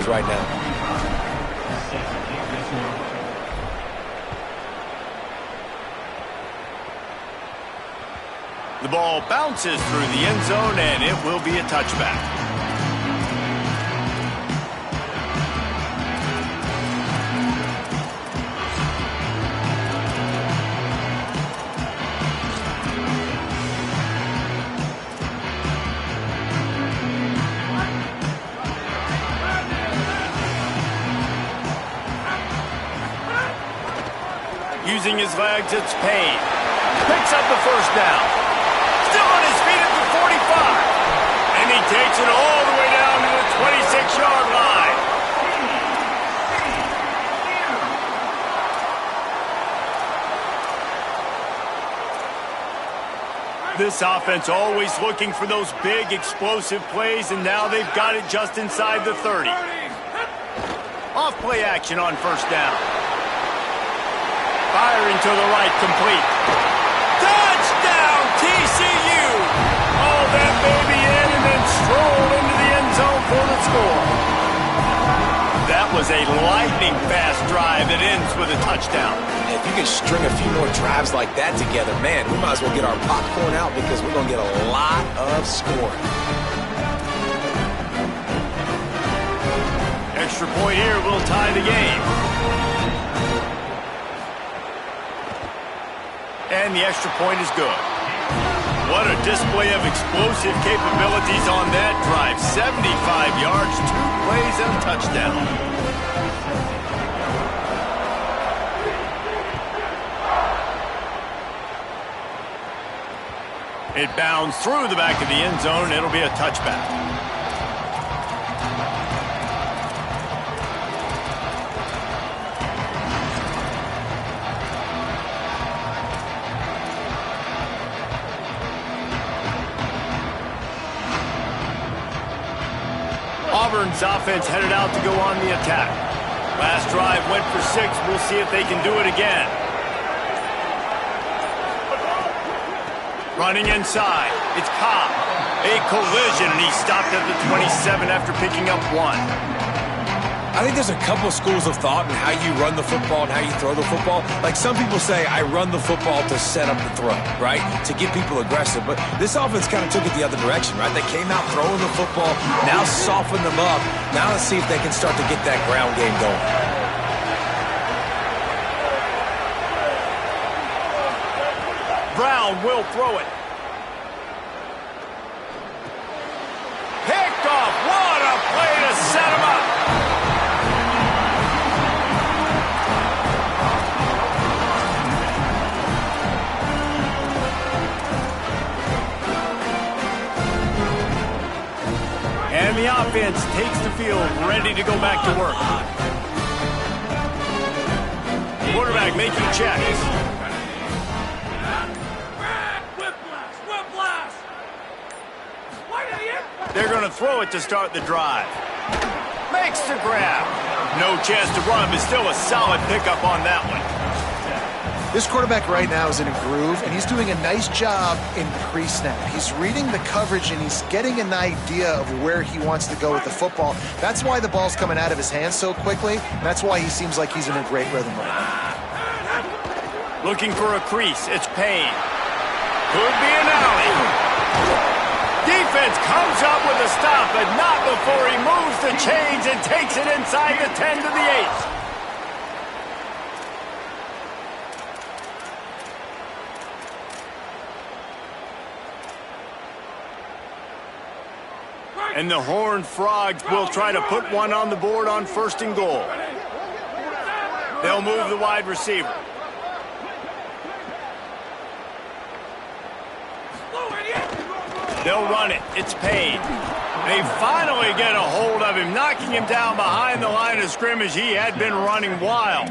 is right now. The ball bounces through the end zone, and it will be a touchback. Using his legs, it's Payne. Picks up the first down. Still on his feet at the 45. And he takes it all the way down to the 26-yard line. This offense always looking for those big, explosive plays, and now they've got it just inside the 30. Off play action on first down. Firing to the right, complete. Touchdown, TCU! All that baby in and then stroll into the end zone for the score. That was a lightning-fast drive that ends with a touchdown. If you can string a few more drives like that together, man, we might as well get our popcorn out because we're going to get a lot of scoring. Extra point here will tie the game. And the extra point is good. What a display of explosive capabilities on that drive. 75 yards, 2 plays, and a touchdown. It bounds through the back of the end zone. It'll be a touchback. Auburn's offense headed out to go on the attack. Last drive went for 6. We'll see if they can do it again. Running inside. It's Cobb. A collision, and he stopped at the 27 after picking up 1. I think there's a couple of schools of thought in how you run the football and how you throw the football. Like some people say, I run the football to set up the throw, right? To get people aggressive. But this offense kind of took it the other direction, right? They came out throwing the football, now soften them up. Now let's see if they can start to get that ground game going. Brown will throw it. Picked off. What a play to set him up. And the offense takes the field, ready to go back to work. Quarterback making checks. They're going to throw it to start the drive. Makes the grab. No chance to run, but still a solid pickup on that one. This quarterback right now is in a groove, and he's doing a nice job in pre-snap. He's reading the coverage, and he's getting an idea of where he wants to go with the football. That's why the ball's coming out of his hands so quickly, and that's why he seems like he's in a great rhythm right now. Looking for a crease. It's Payne. Could be an alley. Defense comes up with a stop, but not before he moves the chains and takes it inside the 10 to the 8. And the Horned Frogs will try to put one on the board on 1st and goal. They'll move the wide receiver. They'll run it. It's Payne. They finally get a hold of him, knocking him down behind the line of scrimmage. He had been running wild.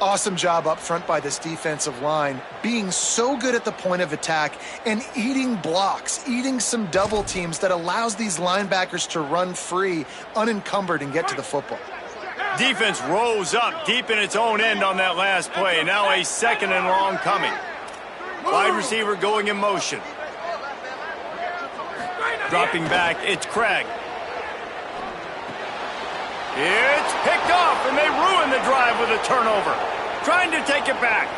Awesome job up front by this defensive line, being so good at the point of attack and eating blocks, eating some double teams that allows these linebackers to run free, unencumbered, and get to the football. Defense rose up deep in its own end on that last play. Now a 2nd and long coming. Wide receiver going in motion. Dropping back, it's Craig. It's picked off, and they ruin the drive with a turnover. Trying to take it back.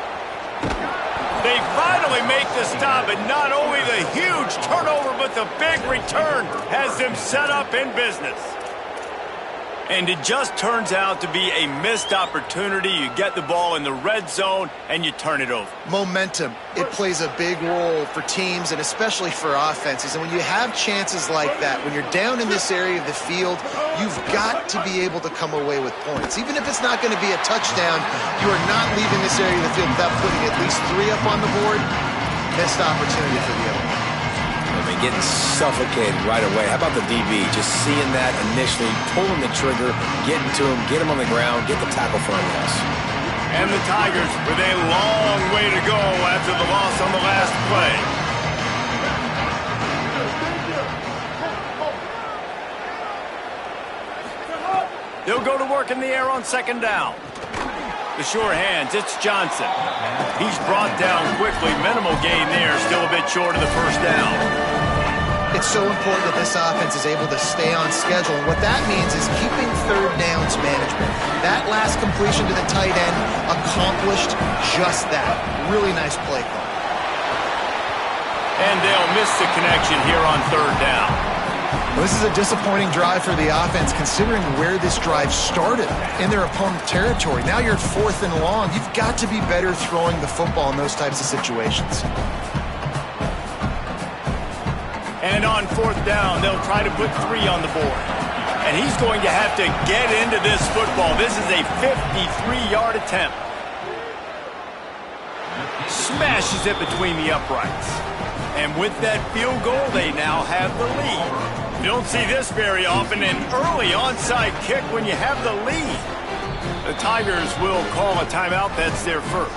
They finally make the stop, and not only the huge turnover, but the big return has them set up in business. And it just turns out to be a missed opportunity. You get the ball in the red zone, and you turn it over. Momentum. It plays a big role for teams and especially for offenses. And when you have chances like that, when you're down in this area of the field, you've got to be able to come away with points. Even if it's not going to be a touchdown, you are not leaving this area of the field without putting at least 3 up on the board. Missed opportunity for the other. Getting suffocated right away. How about the DB? Just seeing that initially, pulling the trigger, getting to him, get him on the ground, get the tackle for a loss. And the Tigers with a long way to go after the loss on the last play. They'll go to work in the air on second down. The sure hands, it's Johnson. He's brought down quickly. Minimal gain there, still a bit short of the first down. It's so important that this offense is able to stay on schedule. And what that means is keeping third downs management. That last completion to the tight end accomplished just that. Really nice play call. And they'll miss the connection here on third down. Well, this is a disappointing drive for the offense considering where this drive started in their opponent territory. Now you're at 4th and long. You've got to be better throwing the football in those types of situations. And on 4th down, they'll try to put 3 on the board. And he's going to have to get into this football. This is a 53-yard attempt. Smashes it between the uprights. And with that field goal, they now have the lead. You don't see this very often, an early onside kick when you have the lead. The Tigers will call a timeout. That's their first.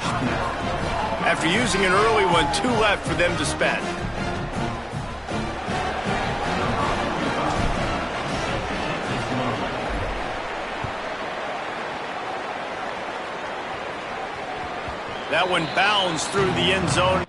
After using an early one, 2 left for them to spend. That one bounds through the end zone.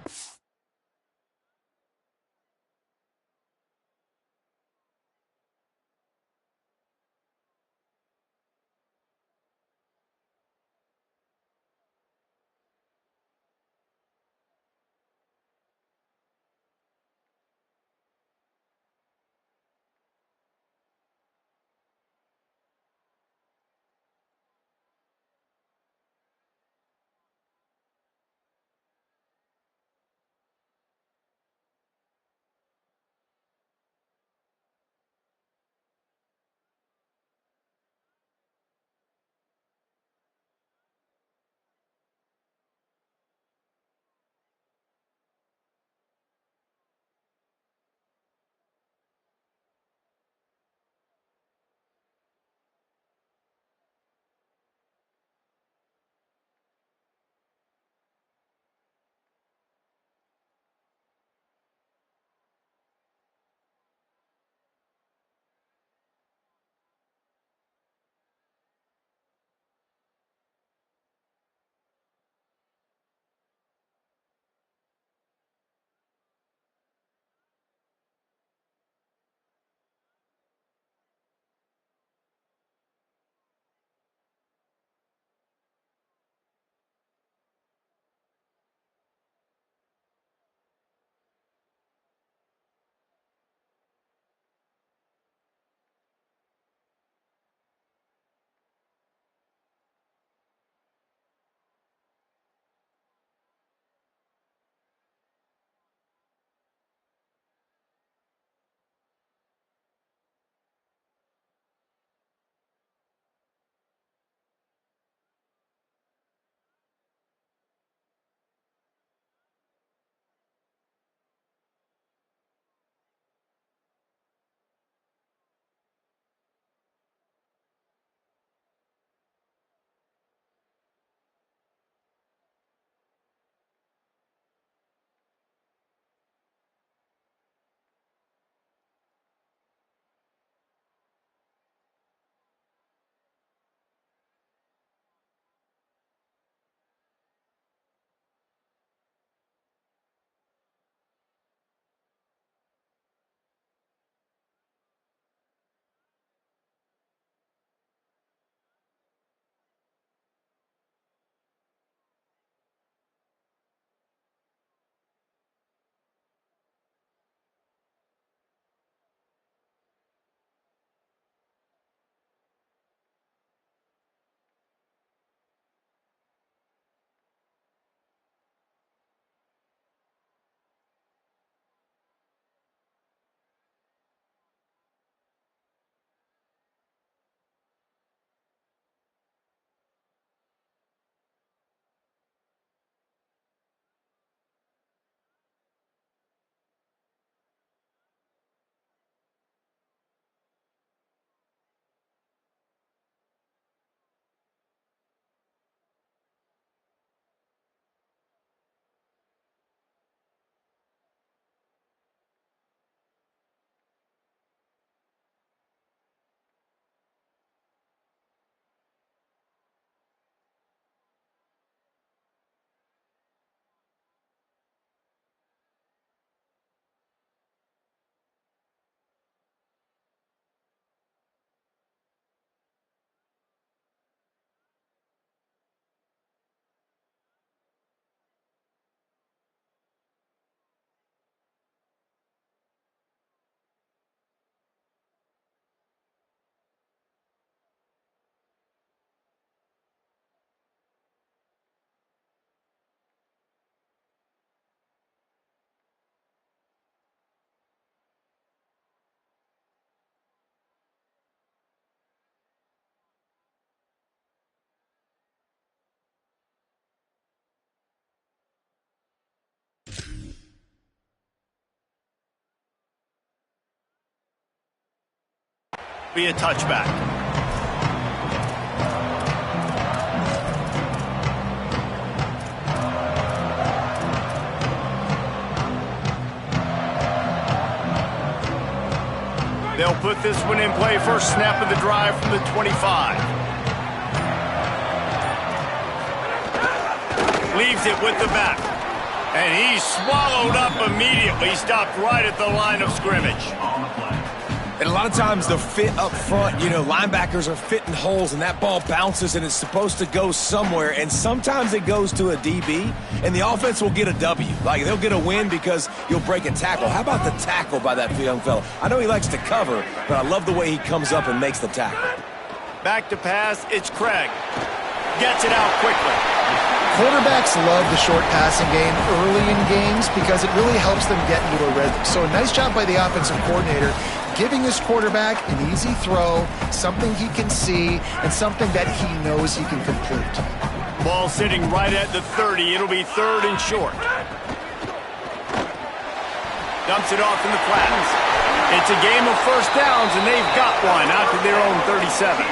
be a touchback. They'll put this one in play. First snap of the drive from the 25. Leaves it with the back. And he's swallowed up immediately. Stopped right at the line of scrimmage. And a lot of times the fit up front, you know, linebackers are fitting holes and that ball bounces and it's supposed to go somewhere. And sometimes it goes to a DB and the offense will get a W. Like they'll get a win because you'll break a tackle. How about the tackle by that young fella? I know he likes to cover, but I love the way he comes up and makes the tackle. Back to pass, it's Craig. Gets it out quickly. Quarterbacks love the short passing game early in games because it really helps them get into a rhythm. So a nice job by the offensive coordinator giving his quarterback an easy throw, something he can see, and something that he knows he can complete. Ball sitting right at the 30. It'll be third and short. Dumps it off in the flats. It's a game of first downs, and they've got one out to their own 37.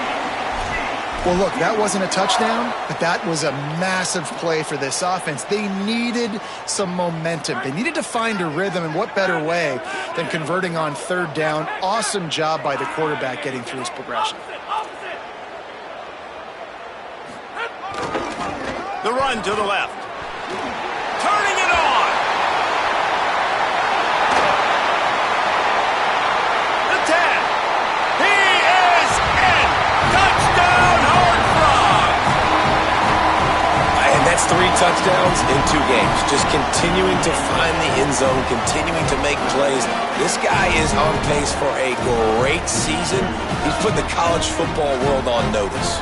Well, look, that wasn't a touchdown, but that was a massive play for this offense. They needed some momentum. They needed to find a rhythm, and what better way than converting on third down. Awesome job by the quarterback getting through his progression. The run to the left. Turning it on. The 10. He is in. Touchdown, Horned Frogs. And that's 3 touchdowns in 2 games. Just continuing to find the end zone, continuing to make plays. This guy is on pace for a great season. He's put the college football world on notice.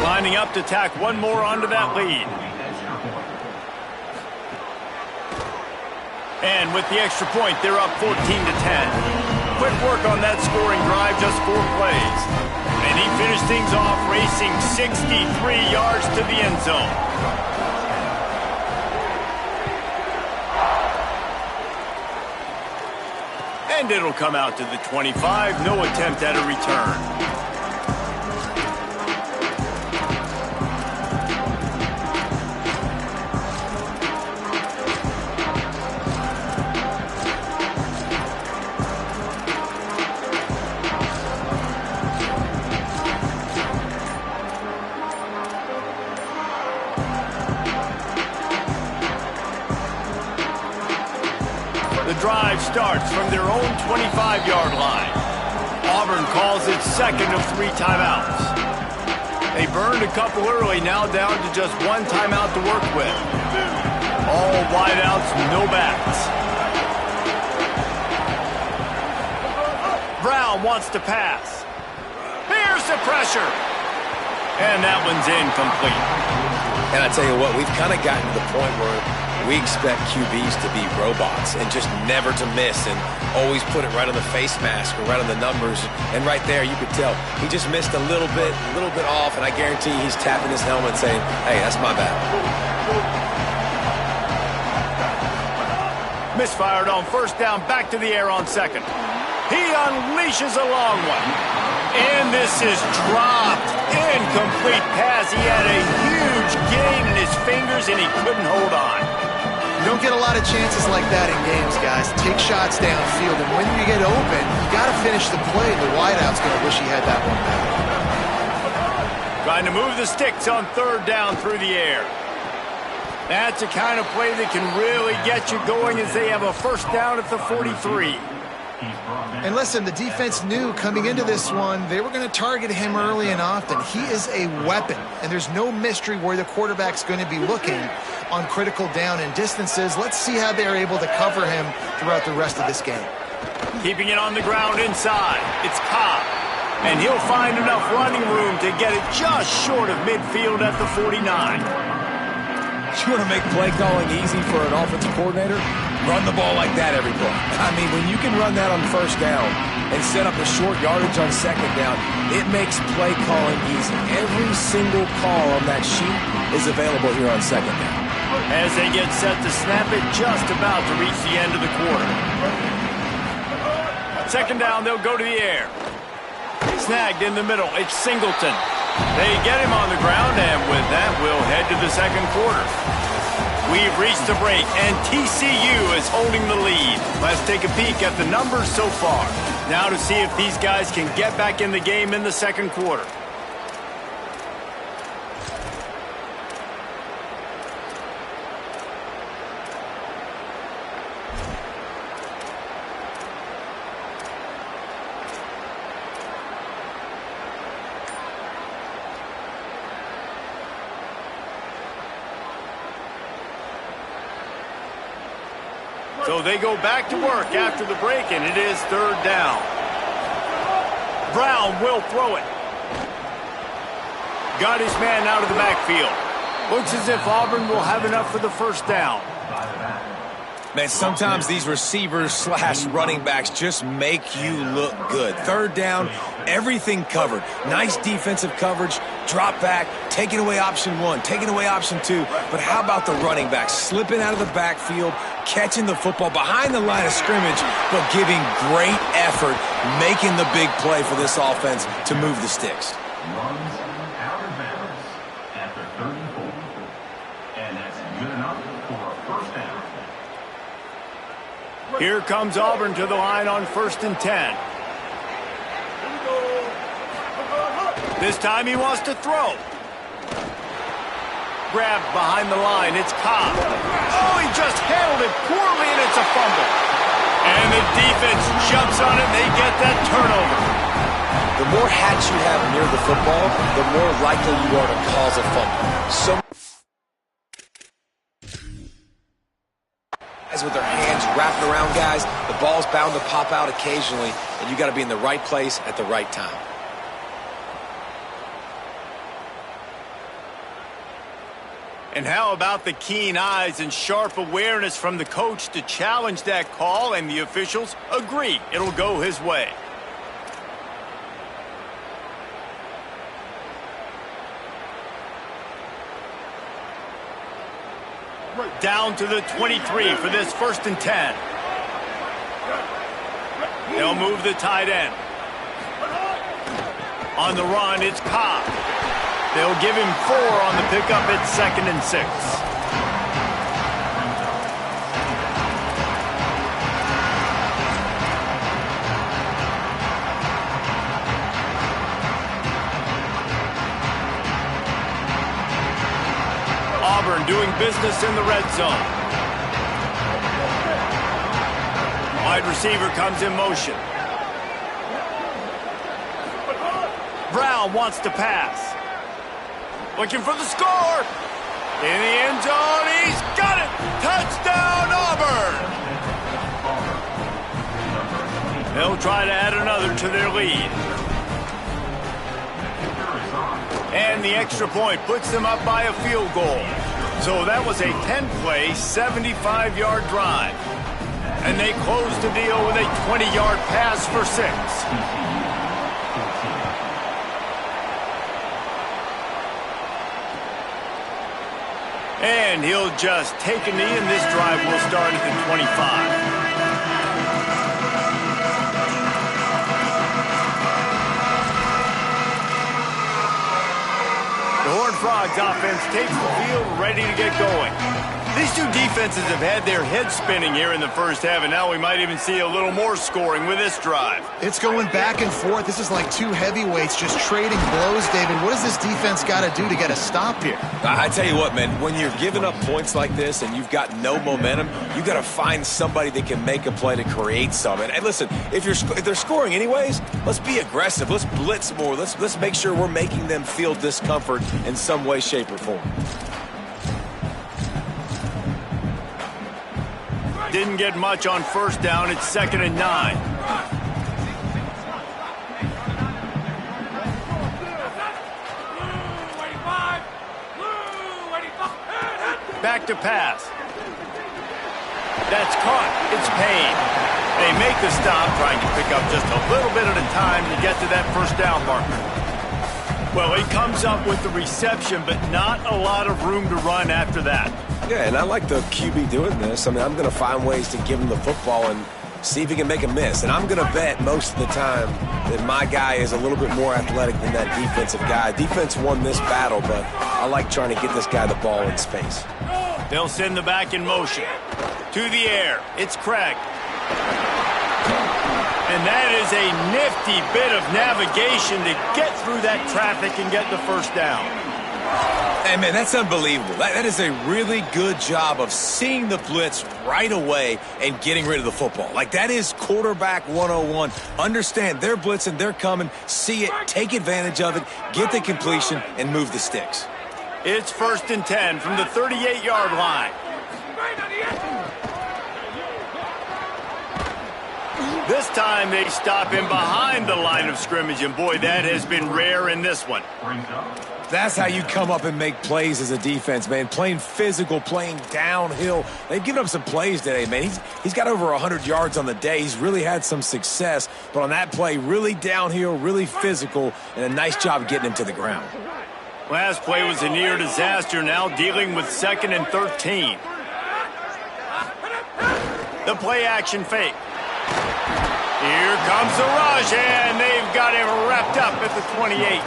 Lining up to tack one more onto that lead. And with the extra point, they're up 14-10. Quick work on that scoring drive, just 4 plays. And he finished things off racing 63 yards to the end zone. And it'll come out to the 25. No attempt at a return. Drive starts from their own 25-yard line. Auburn calls it second of 3 timeouts. They burned a couple early, now down to just 1 timeout to work with. All wideouts, no backs. Brown wants to pass. Here's the pressure. And that one's incomplete. And I tell you what, we've kind of gotten to the point where we expect QBs to be robots and just never to miss and always put it right on the face mask or right on the numbers. And right there, you could tell he just missed a little bit off, and I guarantee he's tapping his helmet saying, hey, that's my bad. Misfired on first down, back to the air on second. He unleashes a long one. And this is dropped. Incomplete pass. He had a huge gain in his fingers, and he couldn't hold on. You don't get a lot of chances like that in games, guys. Take shots downfield, and when you get open, you got to finish the play. The wideout's going to wish he had that one back. Trying to move the sticks on third down through the air. That's the kind of play that can really get you going as they have a first down at the 43. And listen, the defense knew coming into this one, they were going to target him early and often. He is a weapon, and there's no mystery where the quarterback's going to be looking on critical down and distances. Let's see how they're able to cover him throughout the rest of this game. Keeping it on the ground inside, it's Cobb. And he'll find enough running room to get it just short of midfield at the 49. You want to make play calling easy for an offensive coordinator? Run the ball like that every play. I mean, when you can run that on first down and set up a short yardage on second down, it makes play calling easy. Every single call on that sheet is available here on second down. as they get set to snap it just about to reach the end of the quarter. Second down, they'll go to the air. Snagged in the middle, it's Singleton. They get him on the ground, and with that, we'll head to the second quarter. We've reached the break, and TCU is holding the lead. Let's take a peek at the numbers so far. Now to see if these guys can get back in the game in the second quarter. So they go back to work after the break, and it is third down. Brown will throw it. Got his man out of the backfield. Looks as if Auburn will have enough for the first down. Man, sometimes these receivers slash running backs just make you look good. Third down, everything covered. Nice defensive coverage, drop back, taking away option one, taking away option two. But how about the running back slipping out of the backfield, catching the football behind the line of scrimmage, but giving great effort, making the big play for this offense to move the sticks. Runs out of bounds at the 34. And that's good enough for a first down. Here comes Auburn to the line on 1st and 10. This time he wants to throw. Grabbed behind the line, it's Cobb. Oh, he just handled it poorly, and it's a fumble. And the defense jumps on it, and they get that turnover. The more hats you have near the football, the more likely you are to cause a fumble. With their hands wrapped around guys, the ball's bound to pop out occasionally, and you got to be in the right place at the right time. And how about the keen eyes and sharp awareness from the coach to challenge that call, and the officials agree it'll go his way. Down to the 23 for this 1st and 10. They'll move the tight end. On the run, it's Cobb. They'll give him 4 on the pickup at 2nd and 6. Auburn doing business in the red zone. Wide receiver comes in motion. Brown wants to pass. Looking for the score. In the end zone, he's got it. Touchdown, Auburn. They'll try to add another to their lead. And the extra point puts them up by a field goal. So that was a 10-play, 75-yard drive. And they close the deal with a 20-yard pass for 6. And he'll just take a knee, and this drive will start at the 25. The Horned Frogs offense takes the field, ready to get going. These two defenses have had their heads spinning here in the first half, and now we might even see a little more scoring with this drive. It's going back and forth. This is like two heavyweights just trading blows, David. What does this defense got to do to get a stop here? I tell you what, man, when you're giving up points like this and you've got no momentum, you got to find somebody that can make a play to create something. And listen, if they're scoring anyways, let's be aggressive. Let's blitz more. Let's make sure we're making them feel discomfort in some way, shape, or form. Didn't get much on first down. It's 2nd and 9. Back to pass. That's caught. It's Payne. They make the stop, trying to pick up just a little bit at a time to get to that first down marker. Well, he comes up with the reception, but not a lot of room to run after that. Yeah, and I like the QB doing this. I mean, I'm going to find ways to give him the football and see if he can make a miss. And I'm going to bet most of the time that my guy is a little bit more athletic than that defensive guy. Defense won this battle, but I like trying to get this guy the ball in space. They'll send the back in motion. To the air, it's Craig. And that is a nifty bit of navigation to get through that traffic and get the first down. Hey, man, that's unbelievable. That is a really good job of seeing the blitz right away and getting rid of the football. Like, that is quarterback 101. Understand they're blitzing, they're coming, see it, take advantage of it, get the completion, and move the sticks. It's 1st and 10 from the 38-yard line. This time they stop him behind the line of scrimmage, and boy, that has been rare in this one. That's how you come up and make plays as a defense, man. Playing physical, playing downhill. They've given up some plays today, man. He's got over 100 yards on the day. He's really had some success. But on that play, really downhill, really physical, and a nice job getting him to the ground. Last play was a near disaster, now dealing with 2nd and 13. The play action fake. Here comes the rush, and they've got him wrapped up at the 28.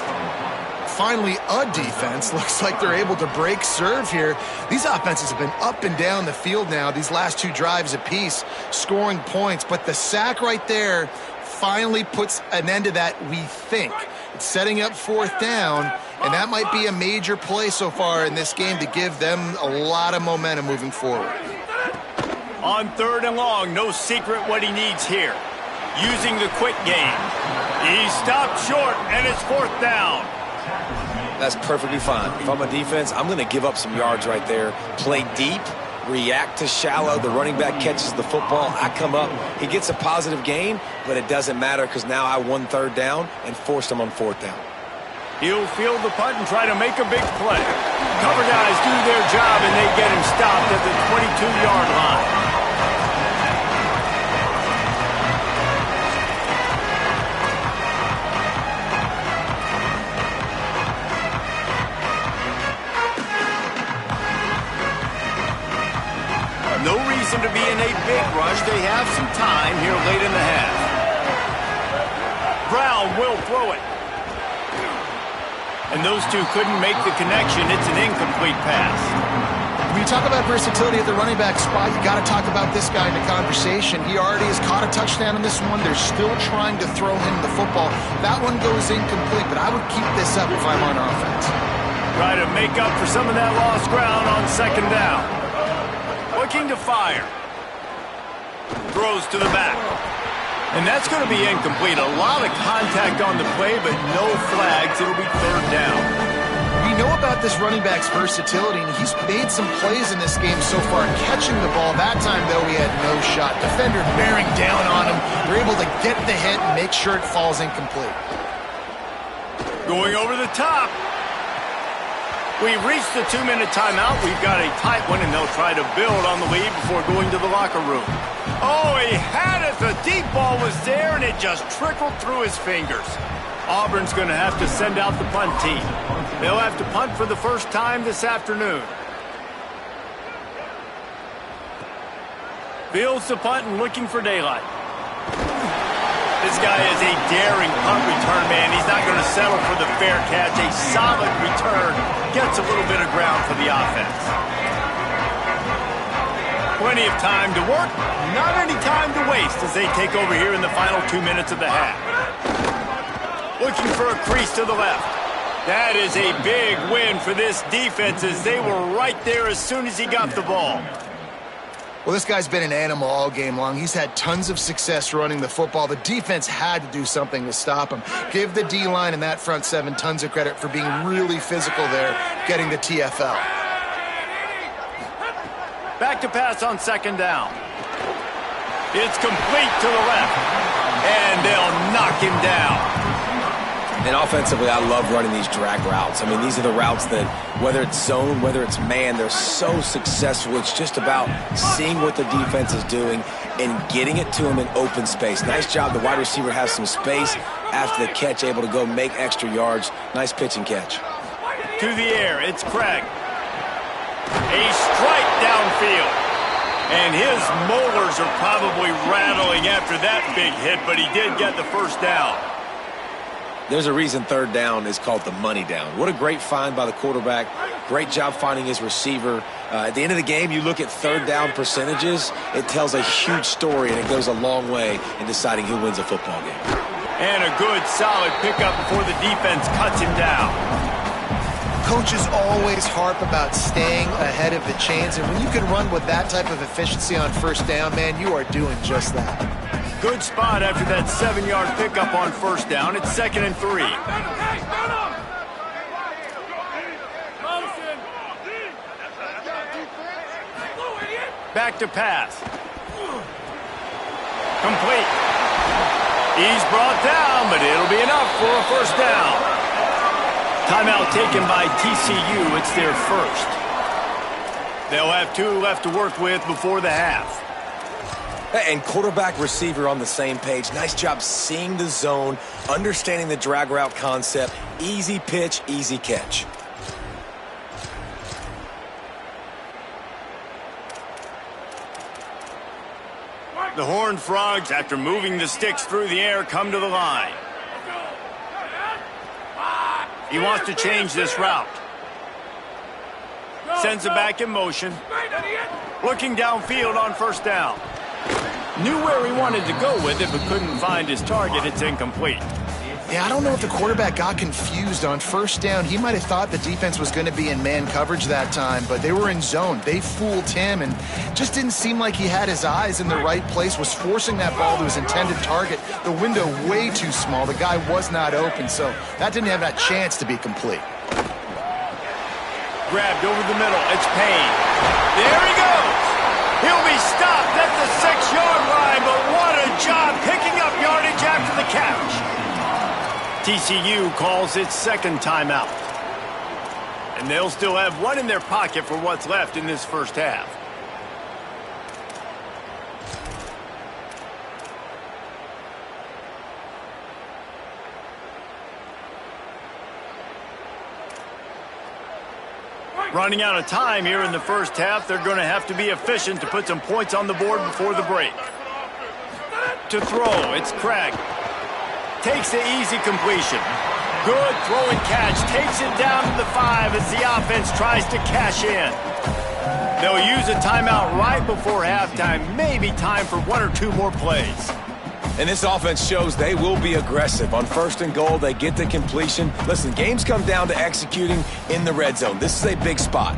Finally, a defense. Looks like they're able to break serve here. These offenses have been up and down the field now, these last 2 drives apiece, scoring points. But the sack right there finally puts an end to that, we think. It's setting up 4th down, and that might be a major play so far in this game to give them a lot of momentum moving forward. On 3rd and long, no secret what he needs here. Using the quick game. He stopped short, and it's 4th down. That's perfectly fine. If I'm a defense, I'm going to give up some yards right there. Play deep, react to shallow. The running back catches the football. I come up. He gets a positive gain, but it doesn't matter because now I won 3rd down and forced him on 4th down. He'll field the punt and try to make a big play. Cover guys do their job, and they get him stopped at the 22-yard line. No reason to be in a big rush. They have some time here late in the half. Brown will throw it. And those two couldn't make the connection. It's an incomplete pass. When you talk about versatility at the running back spot, you got to talk about this guy in the conversation. He already has caught a touchdown in this one. They're still trying to throw him the football. That one goes incomplete, but I would keep this up if I'm on offense. Try to make up for some of that lost ground on 2nd down. Looking to fire. Throws to the back. And that's going to be incomplete. A lot of contact on the play, but no flags. It'll be 3rd down. We know about this running back's versatility, and he's made some plays in this game so far, catching the ball. That time, though, he had no shot. Defender bearing down on him. They're able to get the hit and make sure it falls incomplete. Going over the top. We've reached the 2-minute timeout. We've got a tight one, and they'll try to build on the lead before going to the locker room. Oh, he had it. The deep ball was there, and it just trickled through his fingers. Auburn's going to have to send out the punt team. They'll have to punt for the first time this afternoon. Fields the punt and looking for daylight. This guy is a daring punt return man. He's not going to settle for the fair catch. A solid return. Gets a little bit of ground for the offense. Plenty of time to work. Not any time to waste as they take over here in the final 2 minutes of the half. Looking for a crease to the left. That is a big win for this defense as they were right there as soon as he got the ball. Well, this guy's been an animal all game long. He's had tons of success running the football. The defense had to do something to stop him. Give the D-line and that front 7 tons of credit for being really physical there, getting the TFL. Back to pass on 2nd down. It's complete to the left. And they'll knock him down. And offensively, I love running these drag routes. I mean, these are the routes that, whether it's zone, whether it's man, they're so successful. It's just about seeing what the defense is doing and getting it to them in open space. Nice job. The wide receiver has some space after the catch, able to go make extra yards. Nice pitch and catch. To the air, it's Craig. A strike downfield. And his molars are probably rattling after that big hit, but he did get the first down. There's a reason third down is called the money down. What a great find by the quarterback. Great job finding his receiver. At the end of the game, you look at third down percentages. It tells a huge story, and it goes a long way in deciding who wins a football game. And a good, solid pickup before the defense cuts him down. Coaches always harp about staying ahead of the chains, and when you can run with that type of efficiency on first down, man, you are doing just that. Good spot after that 7-yard pickup on first down. It's 2nd and 3. Back to pass. Complete. He's brought down, but it'll be enough for a first down. Timeout taken by TCU. It's their first. They'll have 2 left to work with before the half. And quarterback receiver on the same page. Nice job seeing the zone, understanding the drag route concept. Easy pitch, easy catch. The Horned Frogs, after moving the sticks through the air, come to the line. He wants to change this route. Sends it back in motion. Looking downfield on first down. Knew where he wanted to go with it, but couldn't find his target. It's incomplete. Yeah, I don't know if the quarterback got confused on first down. He might have thought the defense was going to be in man coverage that time, but they were in zone. They fooled him and just didn't seem like he had his eyes in the right place, was forcing that ball to his intended target. The window way too small. The guy was not open, so that didn't have that chance to be complete. Grabbed over the middle. It's Payne. There he goes. He'll be stopped at the 6-yard line, but what a job picking up yardage after the catch. TCU calls its second timeout. And they'll still have 1 in their pocket for what's left in this first half. Running out of time here in the first half, they're going to have to be efficient to put some points on the board before the break. To throw, it's Craig. Takes the easy completion. Good throw and catch. Takes it down to the 5 as the offense tries to cash in. They'll use a timeout right before halftime. Maybe time for 1 or 2 more plays. And this offense shows they will be aggressive. On first and goal, they get the completion. Listen, games come down to executing in the red zone. This is a big spot.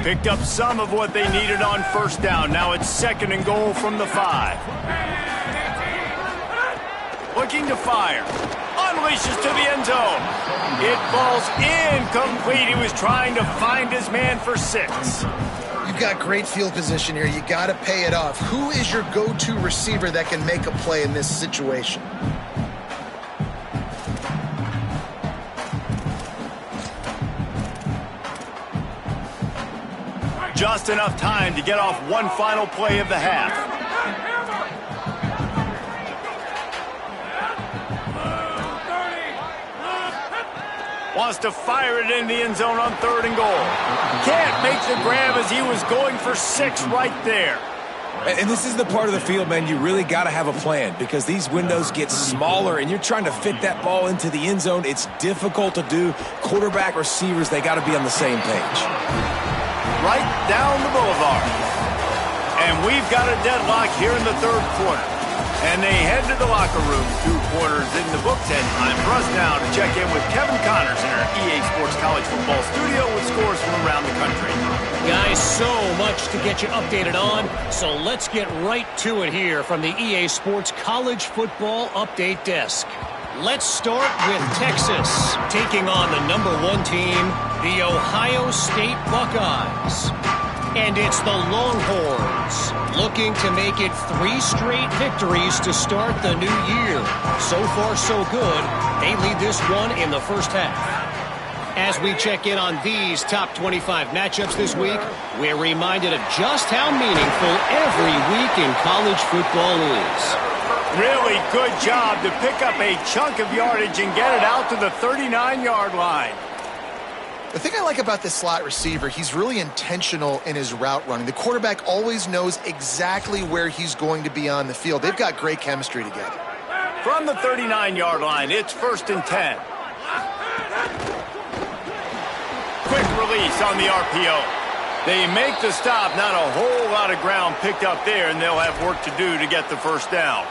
Picked up some of what they needed on first down. Now it's 2nd and goal from the 5. Looking to fire. Unleashes to the end zone. It falls incomplete. He was trying to find his man for 6. You've got great field position here. You got to pay it off. Who is your go-to receiver that can make a play in this situation? Just enough time to get off one final play of the half. Wants to fire it in the end zone on 3rd and goal. Can't make the grab as he was going for 6 right there. And this is the part of the field, man, you really got to have a plan because these windows get smaller and you're trying to fit that ball into the end zone. It's difficult to do. Quarterback, receivers, they got to be on the same page. Right down the boulevard. And we've got a deadlock here in the 3rd quarter. And they head to the locker room. 2 quarters in the books, and time for us now to check in with Kevin Connors in our EA Sports College Football studio with scores from around the country. Guys, so much to get you updated on, so let's get right to it here from the EA Sports College Football Update Desk. Let's start with Texas, taking on the #1 team, the Ohio State Buckeyes. And it's the Longhorns, looking to make it 3 straight victories to start the new year. So far, so good. They lead this one in the first half. As we check in on these top 25 matchups this week, we're reminded of just how meaningful every week in college football is. Really good job to pick up a chunk of yardage and get it out to the 39-yard line. The thing I like about this slot receiver, he's really intentional in his route running. The quarterback always knows exactly where he's going to be on the field. They've got great chemistry together. From the 39-yard line, it's 1st and 10. Quick release on the RPO. They make the stop, not a whole lot of ground picked up there, and they'll have work to do to get the first down.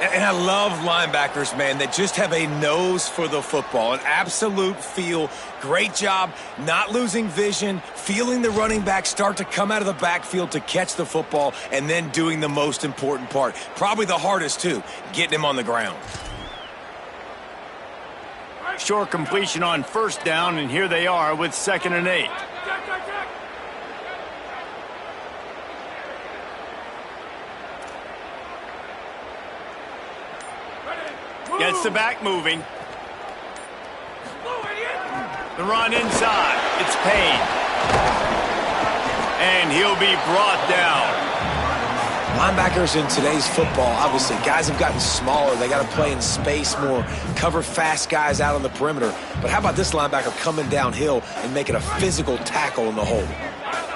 And I love linebackers, man, that just have a nose for the football, an absolute feel. Great job not losing vision, feeling the running back start to come out of the backfield to catch the football, and then doing the most important part. Probably the hardest, too, getting him on the ground. Short completion on 1st down, and here they are with 2nd and 8. Gets the back moving. The run inside. It's Payne. And he'll be brought down. Linebackers in today's football, obviously, guys have gotten smaller. They got to play in space more, cover fast guys out on the perimeter. But how about this linebacker coming downhill and making a physical tackle in the hole?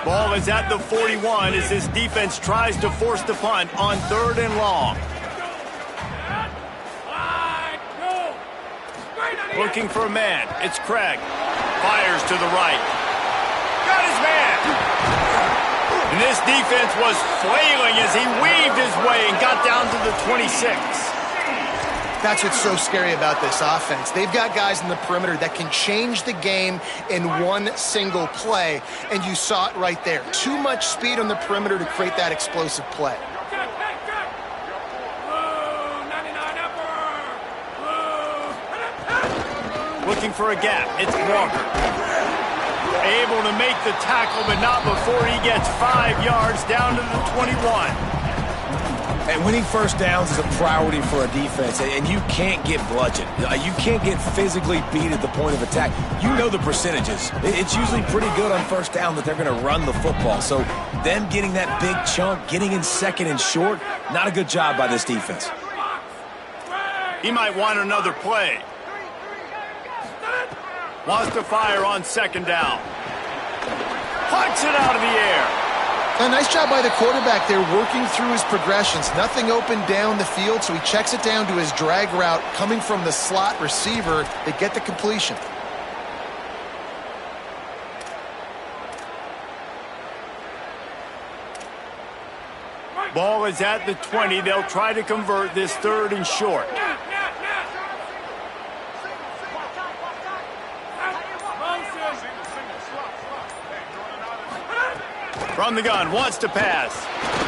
Ball is at the 41 as his defense tries to force the punt on 3rd and long. Looking for a man. It's Craig. Fires to the right. Got his man. And this defense was flailing as he weaved his way and got down to the 26. That's what's so scary about this offense. They've got guys in the perimeter that can change the game in one single play, and you saw it right there. Too much speed on the perimeter to create that explosive play. Looking for a gap. It's Walker. Able to make the tackle, but not before he gets 5 yards down to the 21. And winning first downs is a priority for a defense, and you can't get bludgeoned. You can't get physically beat at the point of attack. You know the percentages. It's usually pretty good on first down that they're going to run the football. So them getting that big chunk, getting in 2nd and short, not a good job by this defense. He might want another play. Wants to fire on 2nd down. Punts it out of the air. A nice job by the quarterback there, working through his progressions. Nothing open down the field, so he checks it down to his drag route coming from the slot receiver. They get the completion. Ball is at the 20. They'll try to convert this 3rd and short. From the gun, wants to pass.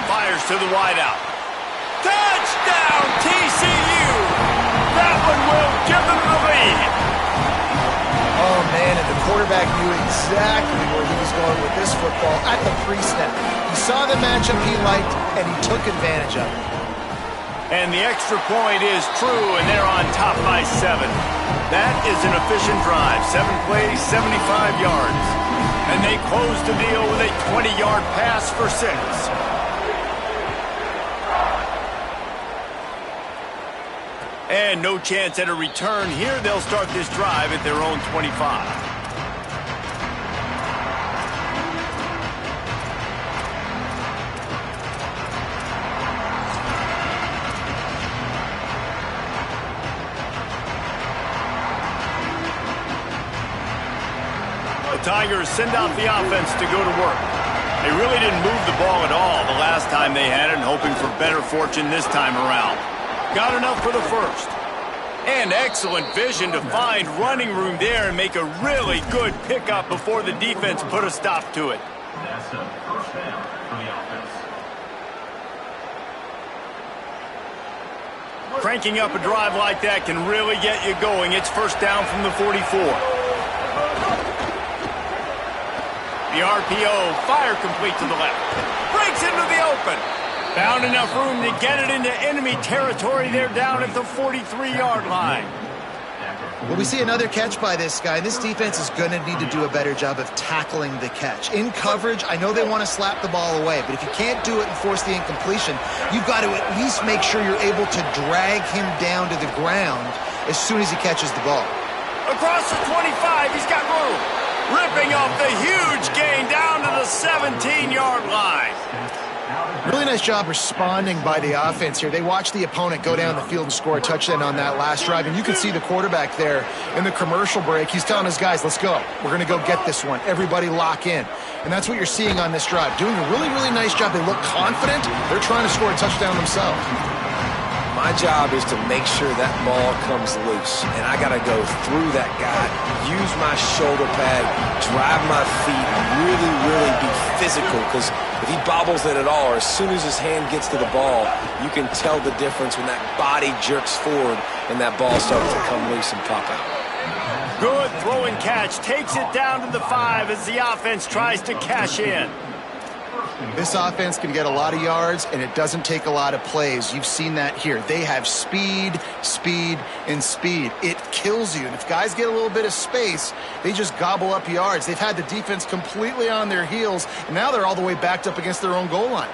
Fires to the wideout. Touchdown, TCU! That one will give them the lead. Oh, man, and the quarterback knew exactly where he was going with this football at the pre-snap. He saw the matchup he liked, and he took advantage of it. And the extra point is true, and they're on top by 7. That is an efficient drive. 7 plays, 75 yards. And they close the deal with a 20-yard pass for 6. And no chance at a return here. They'll start this drive at their own 25. Tigers send out the offense to go to work. They really didn't move the ball at all the last time they had it, and hoping for better fortune this time around. Got enough for the first. And excellent vision to find running room there and make a really good pickup before the defense put a stop to it. That's a first down for the offense. Cranking up a drive like that can really get you going. It's 1st down from the 44. The RPO, fire complete to the left. Breaks into the open. Found enough room to get it into enemy territory. They're down at the 43-yard line. Well, we see another catch by this guy. This defense is going to need to do a better job of tackling the catch. In coverage, I know they want to slap the ball away, but if you can't do it and force the incompletion, you've got to at least make sure you're able to drag him down to the ground as soon as he catches the ball. Across the 25, he's got room. Ripping off the huge gain down to the 17-yard line. Really nice job responding by the offense here. They watched the opponent go down the field and score a touchdown on that last drive, and you can see the quarterback there in the commercial break. He's telling his guys, let's go. We're going to go get this one. Everybody lock in. And that's what you're seeing on this drive. Doing a really, really nice job. They look confident. They're trying to score a touchdown themselves. My job is to make sure that ball comes loose, and I got to go through that guy, use my shoulder pad, drive my feet, really, really be physical, because if he bobbles it at all, or as soon as his hand gets to the ball, you can tell the difference when that body jerks forward and that ball starts to come loose and pop out. Good throw and catch. Takes it down to the 5 as the offense tries to cash in. This offense can get a lot of yards, and it doesn't take a lot of plays. You've seen that here. They have speed, speed, and speed. It kills you. And if guys get a little bit of space, they just gobble up yards. They've had the defense completely on their heels, and now they're all the way backed up against their own goal line.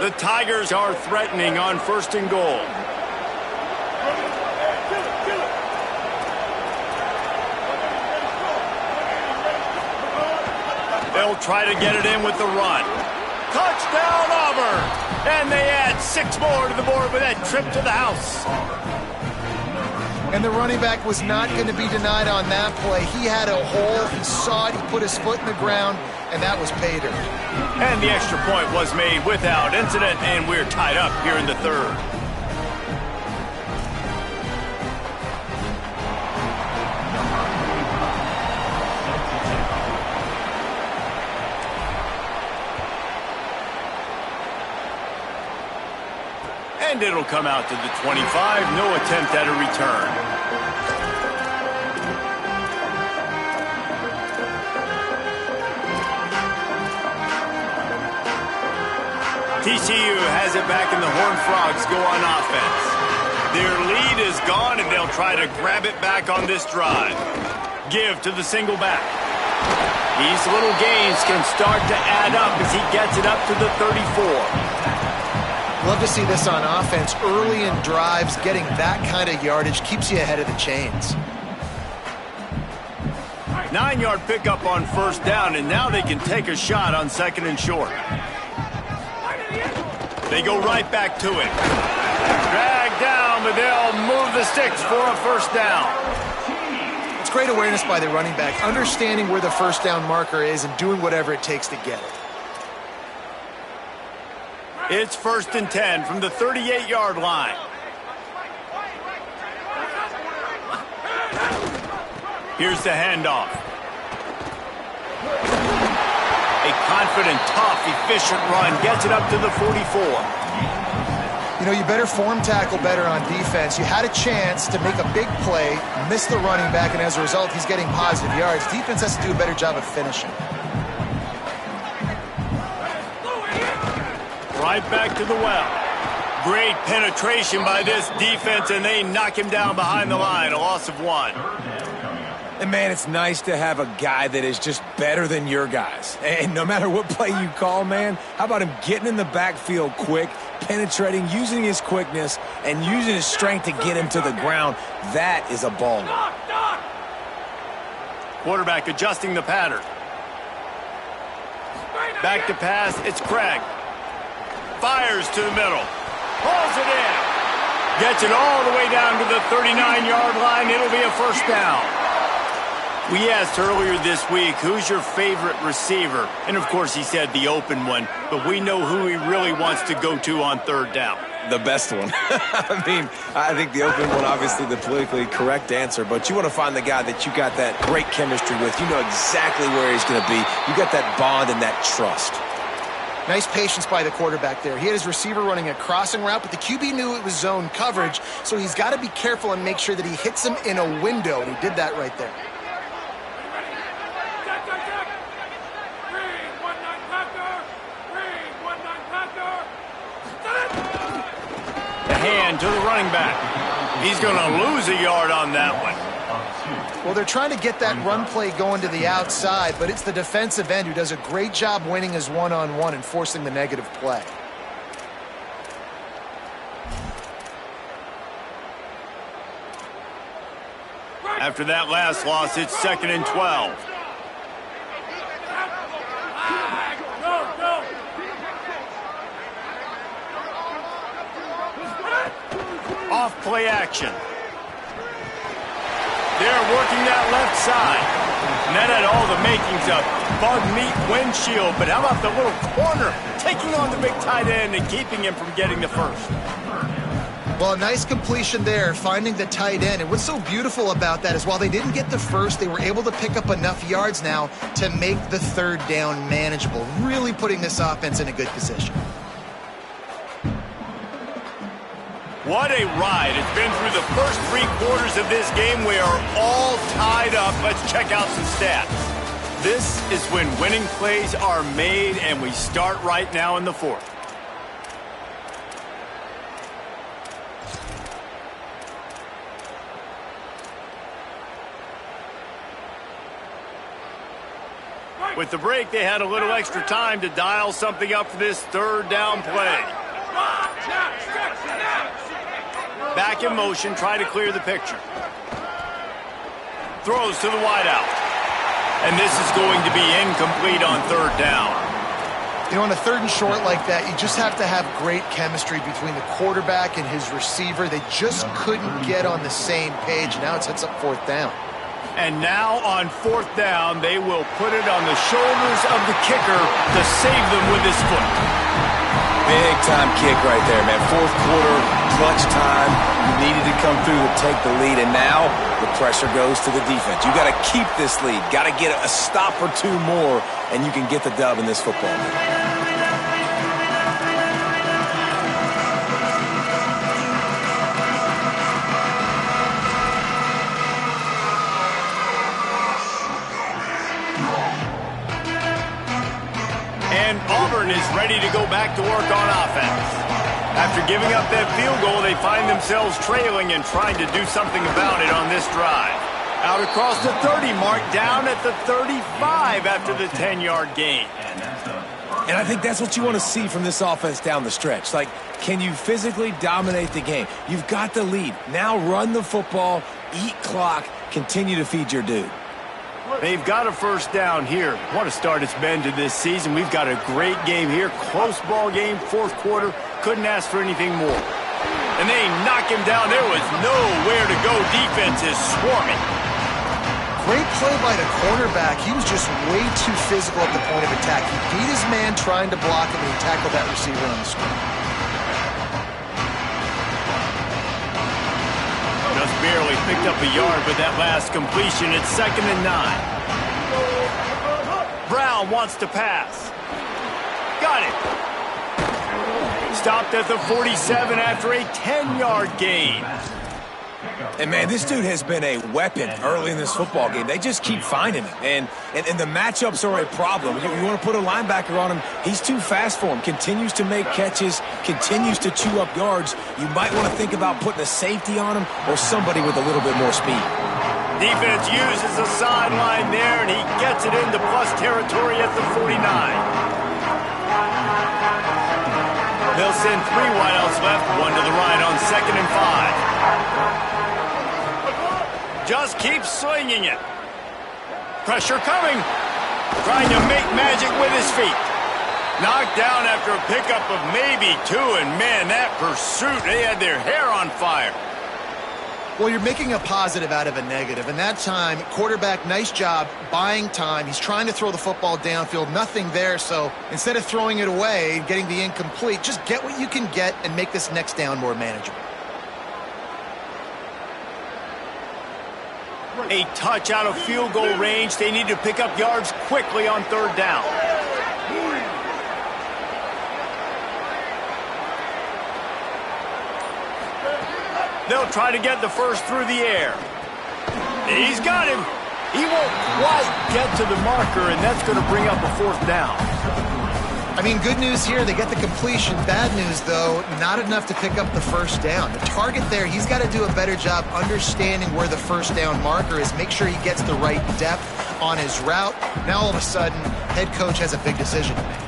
The Tigers are threatening on 1st and goal. They'll try to get it in with the run. Touchdown, Auburn! And they add 6 more to the board with that trip to the house. And the running back was not going to be denied on that play. He had a hole. He saw it. He put his foot in the ground, and that was pay dirt. And the extra point was made without incident, and we're tied up here in the 3rd. And it'll come out to the 25. No attempt at a return. TCU has it back, and the Horned Frogs go on offense. Their lead is gone, and they'll try to grab it back on this drive. Give to the single back. These little gains can start to add up as he gets it up to the 34. Love to see this on offense. Early in drives, getting that kind of yardage keeps you ahead of the chains. 9-yard pickup on 1st down, and now they can take a shot on 2nd and short. They go right back to it. Drag down, but they'll move the sticks for a 1st down. It's great awareness by the running back, understanding where the 1st down marker is and doing whatever it takes to get it. It's 1st and 10 from the 38-yard line. Here's the handoff. A confident, tough, efficient run gets it up to the 44. You know, you better form tackle better on defense. You had a chance to make a big play, miss the running back, and as a result, he's getting positive yards. Defense has to do a better job of finishing. Right back to the well. Great penetration by this defense, and they knock him down behind the line. A loss of 1. And, man, it's nice to have a guy that is just better than your guys. And no matter what play you call, man, how about him getting in the backfield quick, penetrating, using his quickness, and using his strength to get him to the ground? That is a baller. Quarterback adjusting the pattern. Back to pass, it's Craig. Fires to the middle. Pulls it in. Gets it all the way down to the 39-yard line. It'll be a 1st down. We asked earlier this week, who's your favorite receiver? And, of course, he said the open one. But we know who he really wants to go to on 3rd down. The best one. I mean, I think the open one, obviously the politically correct answer. But you want to find the guy that you got that great chemistry with. You know exactly where he's going to be. You got that bond and that trust. Nice patience by the quarterback there. He had his receiver running a crossing route, but the QB knew it was zone coverage, so he's got to be careful and make sure that he hits him in a window, and he did that right there. The hand to the running back. He's going to lose a yard on that one. Well, they're trying to get that run play going to the outside, but it's the defensive end who does a great job winning his one-on-one and forcing the negative play. After that last loss, it's 2nd and 12. Off play action. They're working that left side. And that had all the makings of bug meat windshield. But how about the little corner taking on the big tight end and keeping him from getting the first? Well, nice completion there, finding the tight end. And what's so beautiful about that is while they didn't get the first, they were able to pick up enough yards now to make the 3rd down manageable, really putting this offense in a good position. What a ride. It's been through the first 3 quarters of this game. We are all tied up. Let's check out some stats. This is when winning plays are made, and we start right now in the 4th. With the break, they had a little extra time to dial something up for this 3rd down play. Back in motion, try to clear the picture. Throws to the wideout. And this is going to be incomplete on 3rd down. You know, on a 3rd and short like that, you just have to have great chemistry between the quarterback and his receiver. They just couldn't get on the same page. Now it sets up 4th down. And now on 4th down, they will put it on the shoulders of the kicker to save them with his foot. Big time kick right there, man. 4th quarter, clutch time. You needed to come through to take the lead, and now the pressure goes to the defense. You got to keep this lead. Got to get a stop or 2 more, and you can get the dub in this football game. And Auburn is ready to go back to work on offense. After giving up that field goal, they find themselves trailing and trying to do something about it on this drive. Out across the 30 mark, down at the 35 after the 10-yard gain. And I think that's what you want to see from this offense down the stretch. Like, can you physically dominate the game? You've got the lead. Now run the football, eat clock, continue to feed your dude. They've got a 1st down here. What a start it's been to this season. We've got a great game here. Close ball game, 4th quarter. Couldn't ask for anything more. And they knock him down. There was nowhere to go. Defense is swarming. Great play by the cornerback. He was just way too physical at the point of attack. He beat his man trying to block him, and he tackled that receiver on the screen. Just barely picked up a yard with that last completion. It's 2nd and 9. Brown wants to pass. Got it. Stopped at the 47 after a 10-yard gain. And, man, this dude has been a weapon early in this football game. They just keep finding him. And the matchups are a problem. You want to put a linebacker on him, he's too fast for him. Continues to make catches, continues to chew up yards. You might want to think about putting a safety on him or somebody with a little bit more speed. Defense uses the sideline there, and he gets it into plus territory at the 49. They'll send 3 wideouts left, 1 to the right on 2nd and 5. Just keep slinging it. Pressure coming. Trying to make magic with his feet. Knocked down after a pickup of maybe 2, and man, that pursuit, they had their hair on fire. Well, you're making a positive out of a negative, and that time, quarterback, nice job buying time. He's trying to throw the football downfield, nothing there, so instead of throwing it away and getting the incomplete, just get what you can get and make this next down more manageable. A touch out of field goal range. They need to pick up yards quickly on 3rd down. They'll try to get the first through the air. He's got him. He won't quite get to the marker, and that's going to bring up a 4th down. I mean, good news here, they get the completion. Bad news, though, not enough to pick up the 1st down. The target there, he's got to do a better job understanding where the 1st down marker is, make sure he gets the right depth on his route. Now, all of a sudden, head coach has a big decision to make.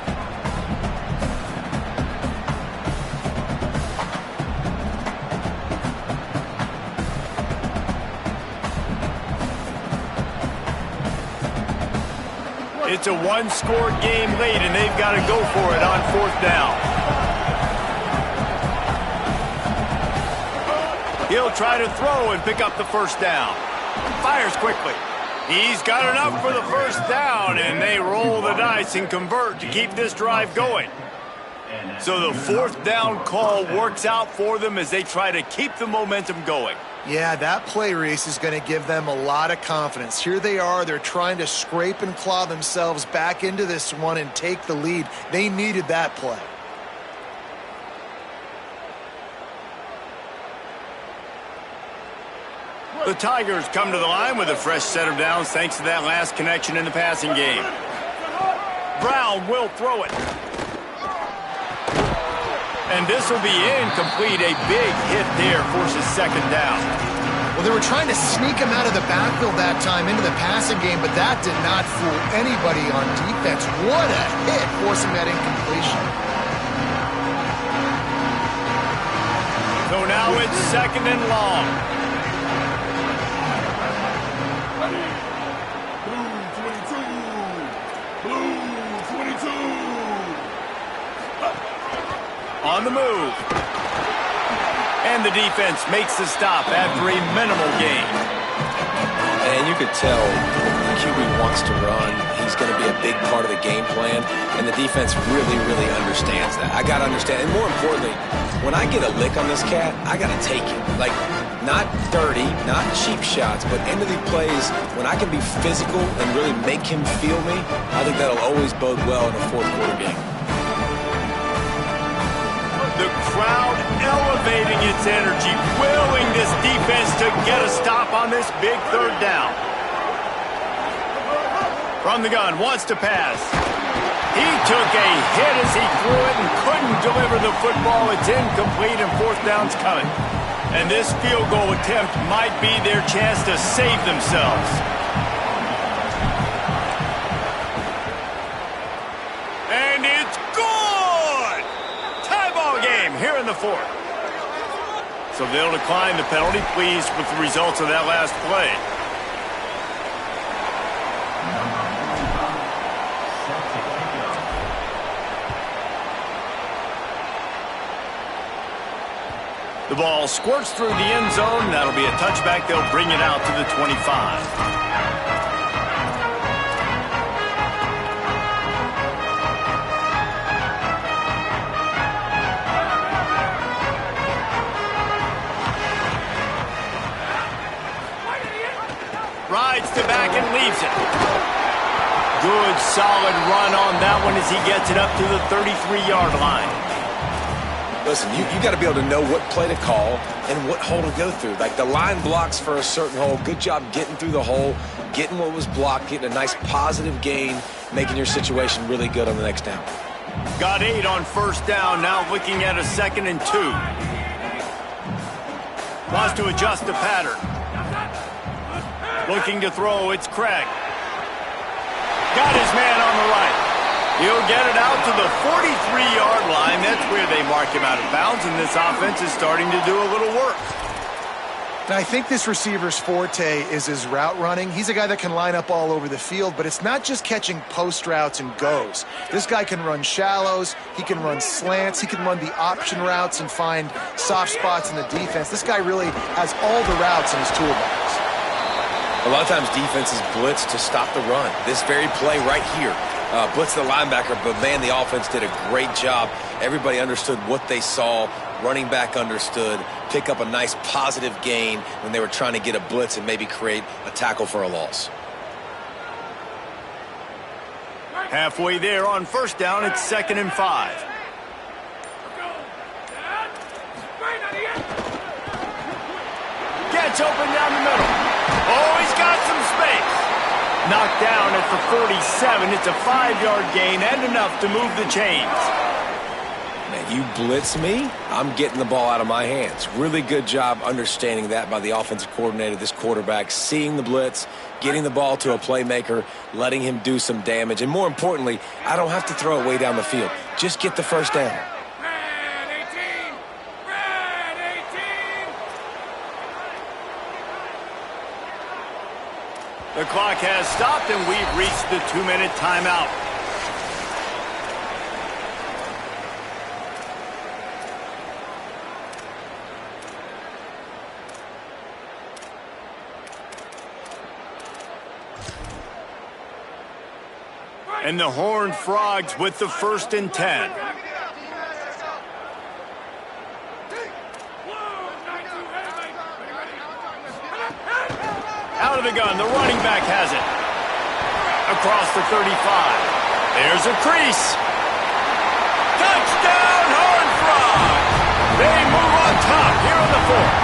It's a one-score game late, and they've got to go for it on 4th down. He'll try to throw and pick up the 1st down. Fires quickly. He's got enough for the 1st down, and they roll the dice and convert to keep this drive going. So the 4th down call works out for them as they try to keep the momentum going. Yeah, that play, Reese, is going to give them a lot of confidence. Here they are. They're trying to scrape and claw themselves back into this one and take the lead. They needed that play. The Tigers come to the line with a fresh set of downs thanks to that last connection in the passing game. Brown will throw it. And this will be incomplete. A big hit there forces 2nd down. Well, they were trying to sneak him out of the backfield that time into the passing game, but that did not fool anybody on defense. What a hit, forcing that incompletion. So now it's 2nd and long. On the move. And the defense makes the stop after a minimal gain. And you could tell the QB wants to run. He's going to be a big part of the game plan. And the defense really, really understands that. I got to understand. And more importantly, when I get a lick on this cat, I got to take it. Like, not dirty, not cheap shots, but end of the plays, when I can be physical and really make him feel me, I think that'll always bode well in a 4th quarter game. The crowd elevating its energy, willing this defense to get a stop on this big 3rd down. From the gun, wants to pass. He took a hit as he threw it and couldn't deliver the football. It's incomplete and 4th down's coming. And this field goal attempt might be their chance to save themselves. And it's good! Tie ball game here in the 4th. So they'll decline the penalty, pleased with the results of that last play. The ball squirts through the end zone. That'll be a touchback. They'll bring it out to the 25. Rides to back and leaves it. Good, solid run on that one as he gets it up to the 33-yard line. Listen, you got to be able to know what play to call and what hole to go through. Like, the line blocks for a certain hole. Good job getting through the hole, getting what was blocked, getting a nice positive gain, making your situation really good on the next down. Got 8 on 1st down, now looking at a 2nd and 2. Wants to adjust the pattern. Looking to throw, it's Craig. Got his man on the right. He'll get it out to the 43-yard line. That's where they mark him out of bounds, and this offense is starting to do a little work. Now, I think this receiver's forte is his route running. He's a guy that can line up all over the field, but it's not just catching post routes and goes. This guy can run shallows, he can run slants, he can run the option routes and find soft spots in the defense. This guy really has all the routes in his toolbox. A lot of times defenses blitz to stop the run. This very play right here. Blitz the linebacker, but man, the offense did a great job. Everybody understood what they saw. Running back understood. Pick up a nice positive gain when they were trying to get a blitz and maybe create a tackle for a loss. Halfway there on 1st down, it's 2nd and 5. Gets open down the middle. Oh, he's got some space. Knocked down at the 47. It's a 5-yard gain and enough to move the chains. Man, you blitz me, I'm getting the ball out of my hands. Really good job understanding that by the offensive coordinator, this quarterback, seeing the blitz, getting the ball to a playmaker, letting him do some damage. And more importantly, I don't have to throw it way down the field. Just get the 1st down. The clock has stopped, and we've reached the 2-minute timeout. And the Horned Frogs with the 1st and 10. Out of the gun, the running back has it. Across the 35. There's a crease. Touchdown, Horned Frogs! They move on top here in the 4th.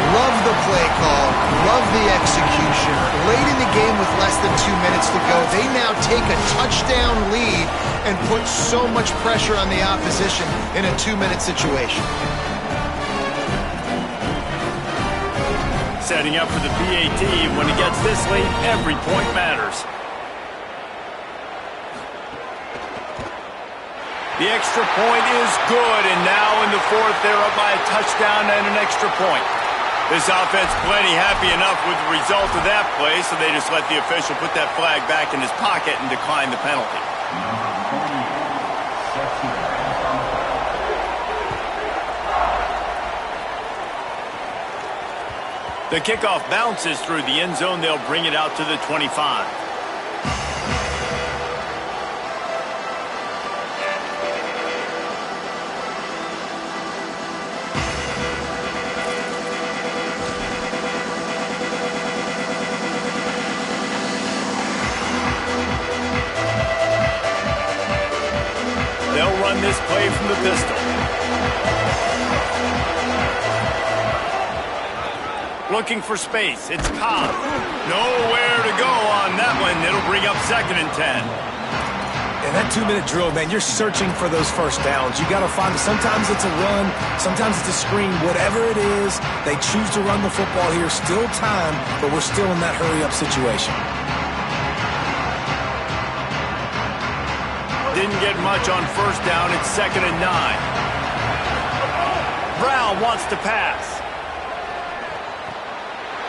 Love the play call, love the execution. Late in the game with less than 2 minutes to go, they now take a touchdown lead and put so much pressure on the opposition in a 2-minute situation. Setting up for the PAT. When it gets this late, every point matters. The extra point is good, and now in the 4th, they're up by a touchdown and an extra point. This offense plenty happy enough with the result of that play, so they just let the official put that flag back in his pocket and decline the penalty. The kickoff bounces through the end zone. They'll bring it out to the 25. They'll run this play from the pistol. Looking for space. It's Cobb. Nowhere to go on that one. It'll bring up 2nd and 10. And that 2-minute drill, man, you're searching for those first downs. You got to find it. Sometimes it's a run. Sometimes it's a screen. Whatever it is, they choose to run the football here. Still time, but we're still in that hurry-up situation. Didn't get much on 1st down. It's 2nd and 9. Brown wants to pass.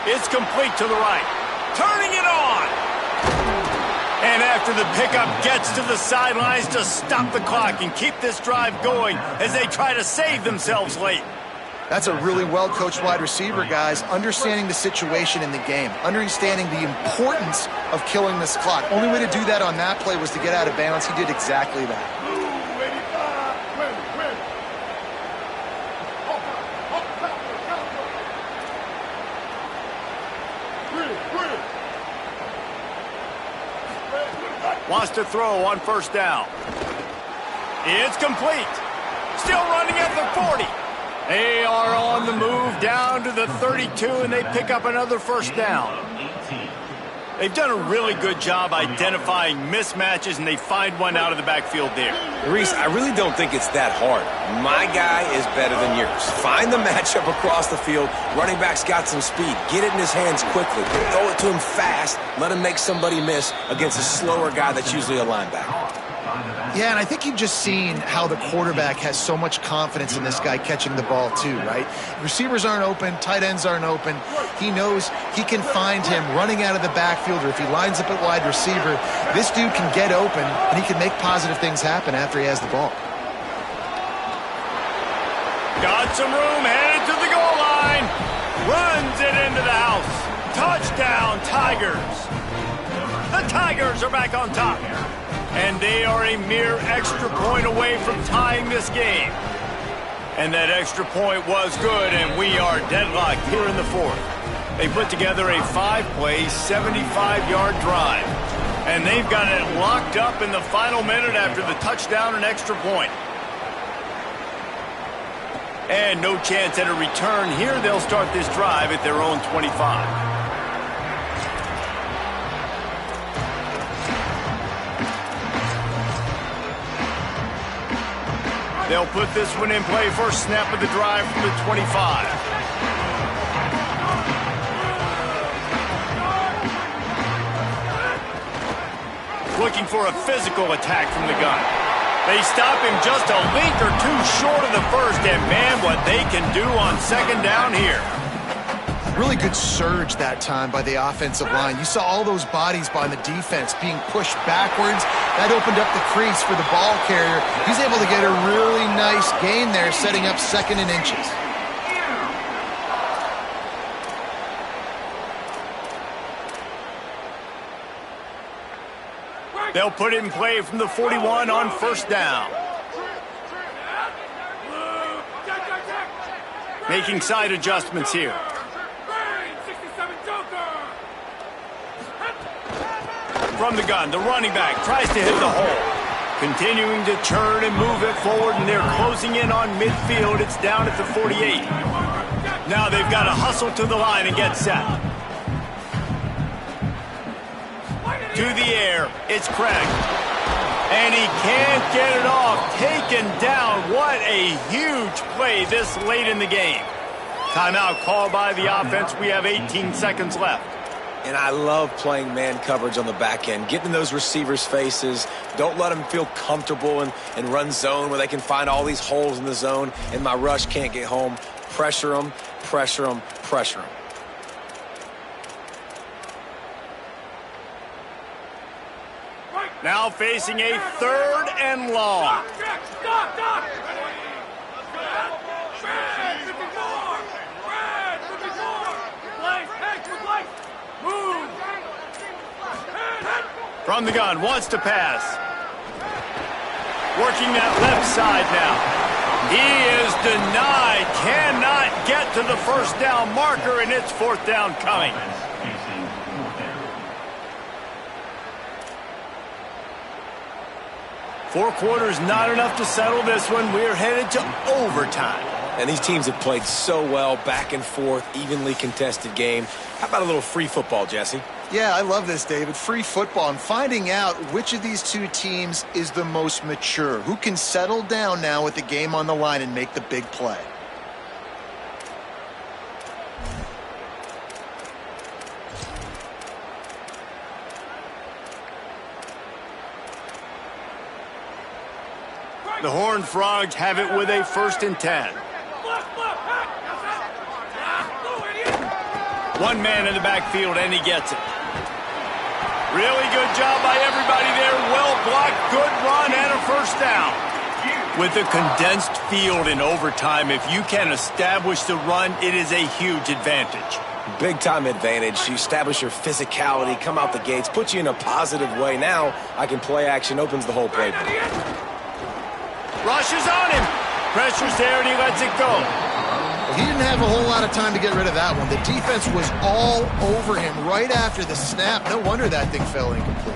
It's complete to the right. Turning it on. And after the pickup gets to the sidelines to stop the clock and keep this drive going as they try to save themselves late. That's a really well-coached wide receiver, guys, understanding the situation in the game, understanding the importance of killing this clock. Only way to do that on that play was to get out of bounds. He did exactly that. Wants to throw on 1st down. It's complete. Still running at the 40. They are on the move down to the 32, and they pick up another 1st down. They've done a really good job identifying mismatches, and they find one out of the backfield there. Reese, I really don't think it's that hard. My guy is better than yours. Find the matchup across the field. Running back's got some speed. Get it in his hands quickly. Throw it to him fast. Let him make somebody miss against a slower guy that's usually a linebacker. Yeah, and I think you've just seen how the quarterback has so much confidence in this guy catching the ball too, right? Receivers aren't open, tight ends aren't open. He knows he can find him running out of the backfield, or if he lines up at wide receiver, this dude can get open, and he can make positive things happen after he has the ball. Got some room, headed to the goal line. Runs it into the house. Touchdown, Tigers. The Tigers are back on top. And they are a mere extra point away from tying this game. And that extra point was good, and we are deadlocked here in the 4th. They put together a 5-play, 75-yard drive. And they've got it locked up in the final minute after the touchdown and extra point. And no chance at a return here. They'll start this drive at their own 25. They'll put this one in play. First snap of the drive from the 25. Looking for a physical attack from the gun. They stop him just a link or two short of the first, and man, what they can do on 2nd down here. Really good surge that time by the offensive line. You saw all those bodies by the defense being pushed backwards. That opened up the crease for the ball carrier. He's able to get a really nice gain there, setting up 2nd and inches. They'll put it in play from the 41 on 1st down. Making side adjustments here. From the gun, the running back tries to hit the hole. Continuing to turn and move it forward, and they're closing in on midfield. It's down at the 48. Now they've got to hustle to the line and get set. To the air, it's Craig. And he can't get it off. Taken down. What a huge play this late in the game. Timeout called by the offense. We have 18 seconds left. And I love playing man coverage on the back end, getting in those receivers' faces. Don't let them feel comfortable and run zone where they can find all these holes in the zone and my rush can't get home. Pressure them, pressure them, pressure them. Now facing a 3rd and long. From the gun, wants to pass. Working that left side now. He is denied. Cannot get to the 1st down marker, and it's 4th down coming. Four quarters not enough to settle this one. We're headed to overtime. And these teams have played so well, back and forth, evenly contested game. How about a little free football, Jesse? Yeah, I love this, David. Free football and finding out which of these two teams is the most mature. Who can settle down now with the game on the line and make the big play. The Horned Frogs have it with a 1st and 10. One man in the backfield, and he gets it. Really good job by everybody there. Well blocked, good run, and a 1st down. With a condensed field in overtime, if you can establish the run, it is a huge advantage. Big-time advantage. You establish your physicality, come out the gates, put you in a positive way. Now I can play action, opens the whole playbook. Rushes on him. Pressure's there, and he lets it go. Well, he didn't have a whole lot of time to get rid of that one. The defense was all over him right after the snap. No wonder that thing fell incomplete.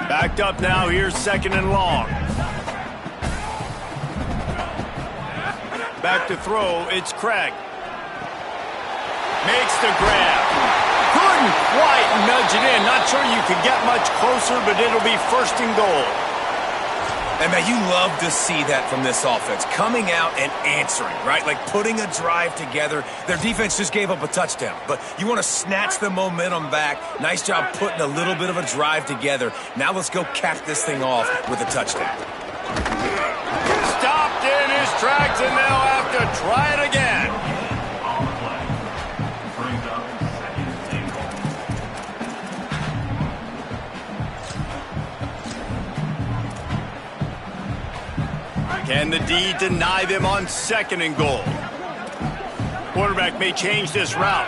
Backed up now. Here's 2nd and long. Back to throw. It's Craig. Makes the grab. Couldn't quite nudge it in. Not sure you could get much closer, but it'll be 1st and goal. And, man, you love to see that from this offense. Coming out and answering, right? Like putting a drive together. Their defense just gave up a touchdown. But you want to snatch the momentum back. Nice job putting a little bit of a drive together. Now let's go cap this thing off with a touchdown. Stopped in his tracks, and they'll have to try it again. On the play. Brings up 2nd and goal. Can the D deny them on 2nd and goal? Quarterback may change this route.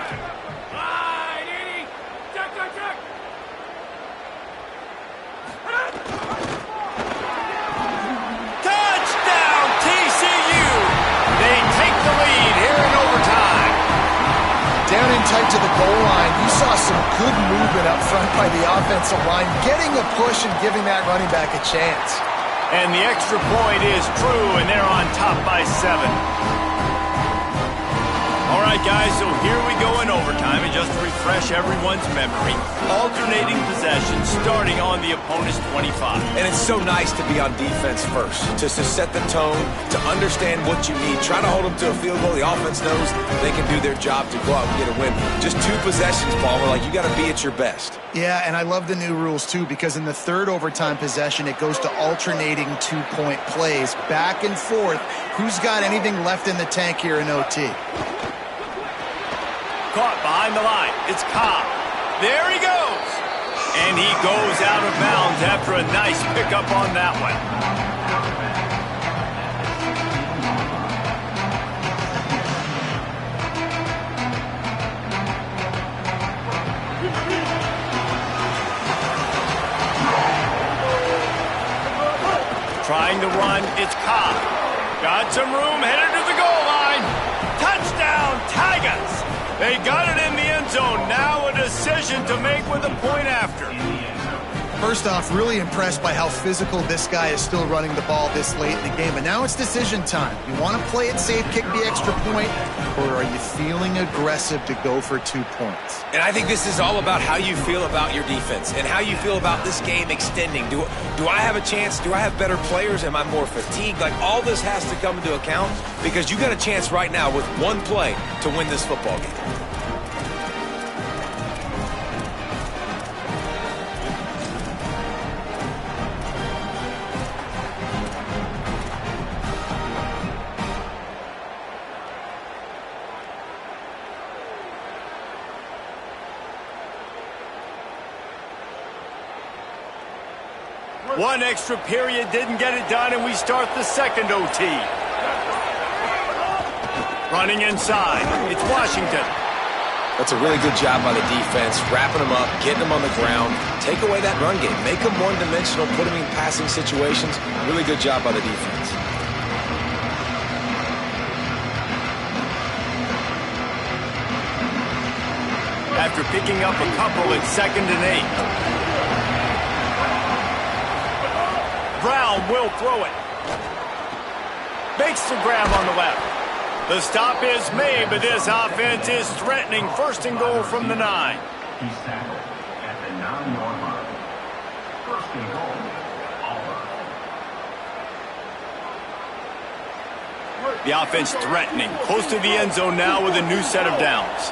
Touchdown, TCU! They take the lead here in overtime. Down in tight to the goal line, you saw some good movement up front by the offensive line, getting a push and giving that running back a chance. And the extra point is true, and they're on top by 7. All right, guys, so here we go in overtime, and just to refresh everyone's memory, alternating possession starting on the opponent's 25. And it's so nice to be on defense first, just to set the tone, to understand what you need. Try to hold them to a field goal. The offense knows they can do their job to go out and get a win. Just 2 possessions, Palmer. Like, you got to be at your best. Yeah, and I love the new rules, too, because in the third overtime possession, it goes to alternating 2-point plays, back and forth. Who's got anything left in the tank here in OT? Caught behind the line. It's Cobb. There he goes. And he goes out of bounds after a nice pickup on that one. Trying to run. It's Cobb. Got some room. Headed to the goal line. Touchdown, Tigers. They got it in the end zone. Now a decision to make with a point after. First off, really impressed by how physical this guy is still running the ball this late in the game. But now it's decision time. You want to play it safe, kick the extra point, or are you feeling aggressive to go for 2 points? And I think this is all about how you feel about your defense and how you feel about this game extending. Do I have a chance? Do I have better players? Am I more fatigued? Like, all this has to come into account because you got a chance right now with 1 play to win this football game. One extra period didn't get it done, and we start the second OT. Running inside. It's Washington. That's a really good job by the defense, wrapping them up, getting them on the ground. Take away that run game. Make them one-dimensional, put them in passing situations. Really good job by the defense. After picking up a couple, it's 2nd and 8. Brown will throw it. Makes the grab on the left. The stop is made, but this offense is threatening 1st and goal from the 9. He's tackled at the 9-yard line. 1st and goal. Auburn. The offense threatening. Close to the end zone now with a new set of downs.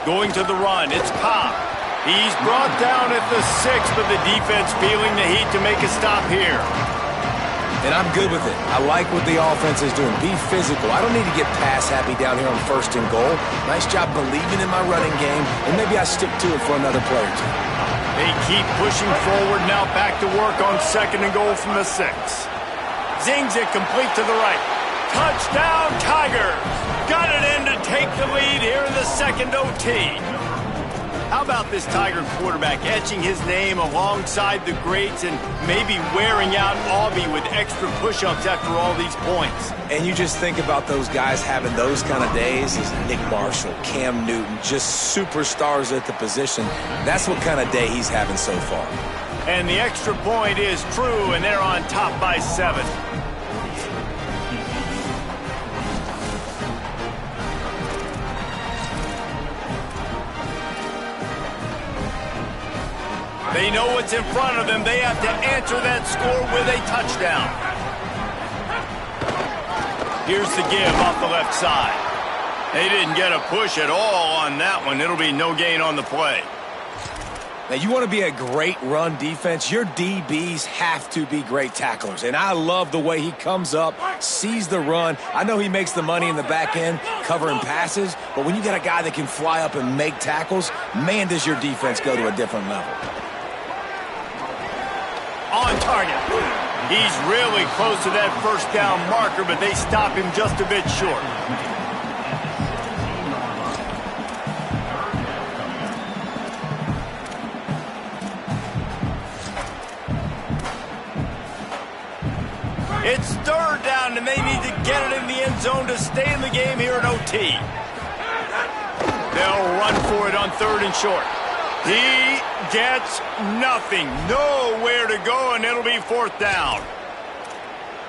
Going to the run, it's Cobb. He's brought down at the 6, but the defense feeling the heat to make a stop here. And I'm good with it. I like what the offense is doing. Be physical. I don't need to get pass happy down here on 1st and goal. Nice job believing in my running game, and maybe I stick to it for another play or 2. They keep pushing forward, now back to work on 2nd and goal from the 6. Zings it complete to the right. Touchdown, Tigers! Got it in to take the lead here in the second OT. How about this Tiger quarterback etching his name alongside the greats and maybe wearing out Aubie with extra push-ups after all these points? And you just think about those guys having those kind of days as Nick Marshall, Cam Newton, just superstars at the position. That's what kind of day he's having so far. And the extra point is true, and they're on top by 7. They know what's in front of them. They have to answer that score with a touchdown. Here's the give off the left side. They didn't get a push at all on that one. It'll be no gain on the play. Now, you want to be a great run defense, your DBs have to be great tacklers. And I love the way he comes up, sees the run. I know he makes the money in the back end covering passes, but when you got a guy that can fly up and make tackles, man, does your defense go to a different level. On target. He's really close to that 1st down marker, but they stop him just a bit short. It's 3rd down, and they need to get it in the end zone to stay in the game here at OT. They'll run for it on 3rd and short. He gets nothing. Nowhere to go, and it'll be 4th down.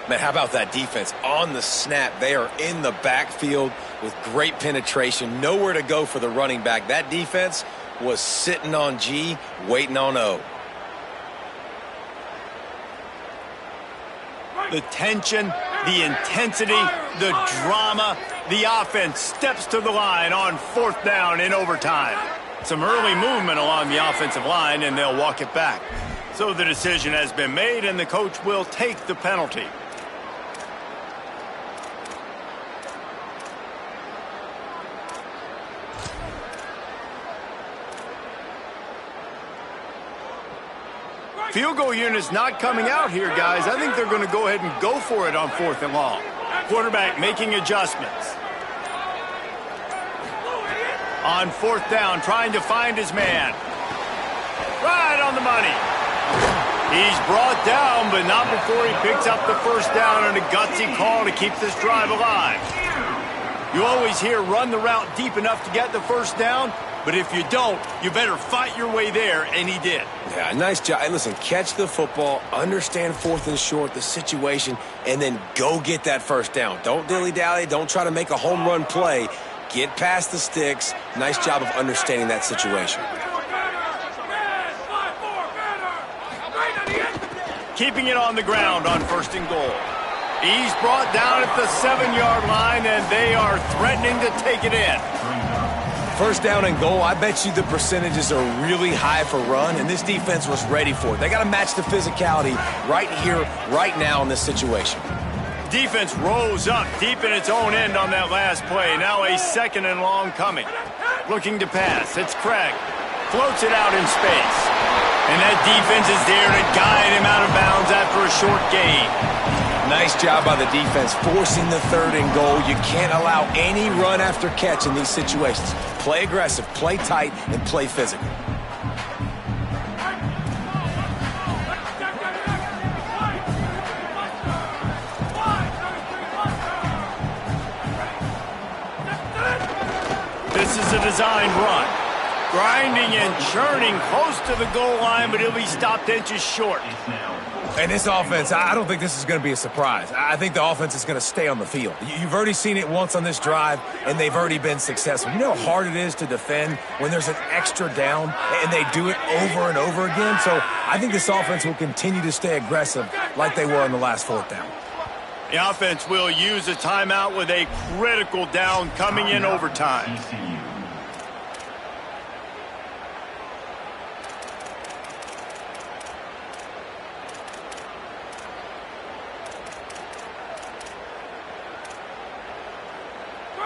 Man, how about that defense? On the snap, they are in the backfield with great penetration. Nowhere to go for the running back. That defense was sitting on G, waiting on O. The tension, the intensity, the drama, the offense steps to the line on 4th down in overtime. Some early movement along the offensive line, and they'll walk it back. So the decision has been made, and the coach will take the penalty. Field goal unit's not coming out here, guys. I think they're going to go ahead and go for it on 4th and long. Quarterback making adjustments. On 4th down, trying to find his man. Right on the money. He's brought down, but not before he picks up the 1st down and a gutsy call to keep this drive alive. You always hear run the route deep enough to get the 1st down, but if you don't, you better fight your way there, and he did. Yeah, nice job. Hey, listen, catch the football, understand 4th and short, the situation, and then go get that 1st down. Don't dilly-dally. Don't try to make a home run play. Get past the sticks. Nice job of understanding that situation. Keeping it on the ground on 1st and goal. He's brought down at the 7-yard line, and they are threatening to take it in. 1st down and goal, I bet you the percentages are really high for run, and this defense was ready for it. They got to match the physicality right here, right now in this situation. Defense rose up deep in its own end on that last play. Now a 2nd and long coming. Looking to pass. It's Craig. Floats it out in space. And that defense is there to guide him out of bounds after a short gain. Nice job by the defense, forcing the 3rd and goal. You can't allow any run after catch in these situations. Play aggressive, play tight, and play physical. This is a designed run. Grinding and churning close to the goal line, but he'll be stopped inches short. And this offense, I don't think this is going to be a surprise. I think the offense is going to stay on the field. You've already seen it once on this drive, and they've already been successful. You know how hard it is to defend when there's an extra down, and they do it over and over again? So I think this offense will continue to stay aggressive like they were on the last 4th down. The offense will use a timeout with a critical down coming in overtime.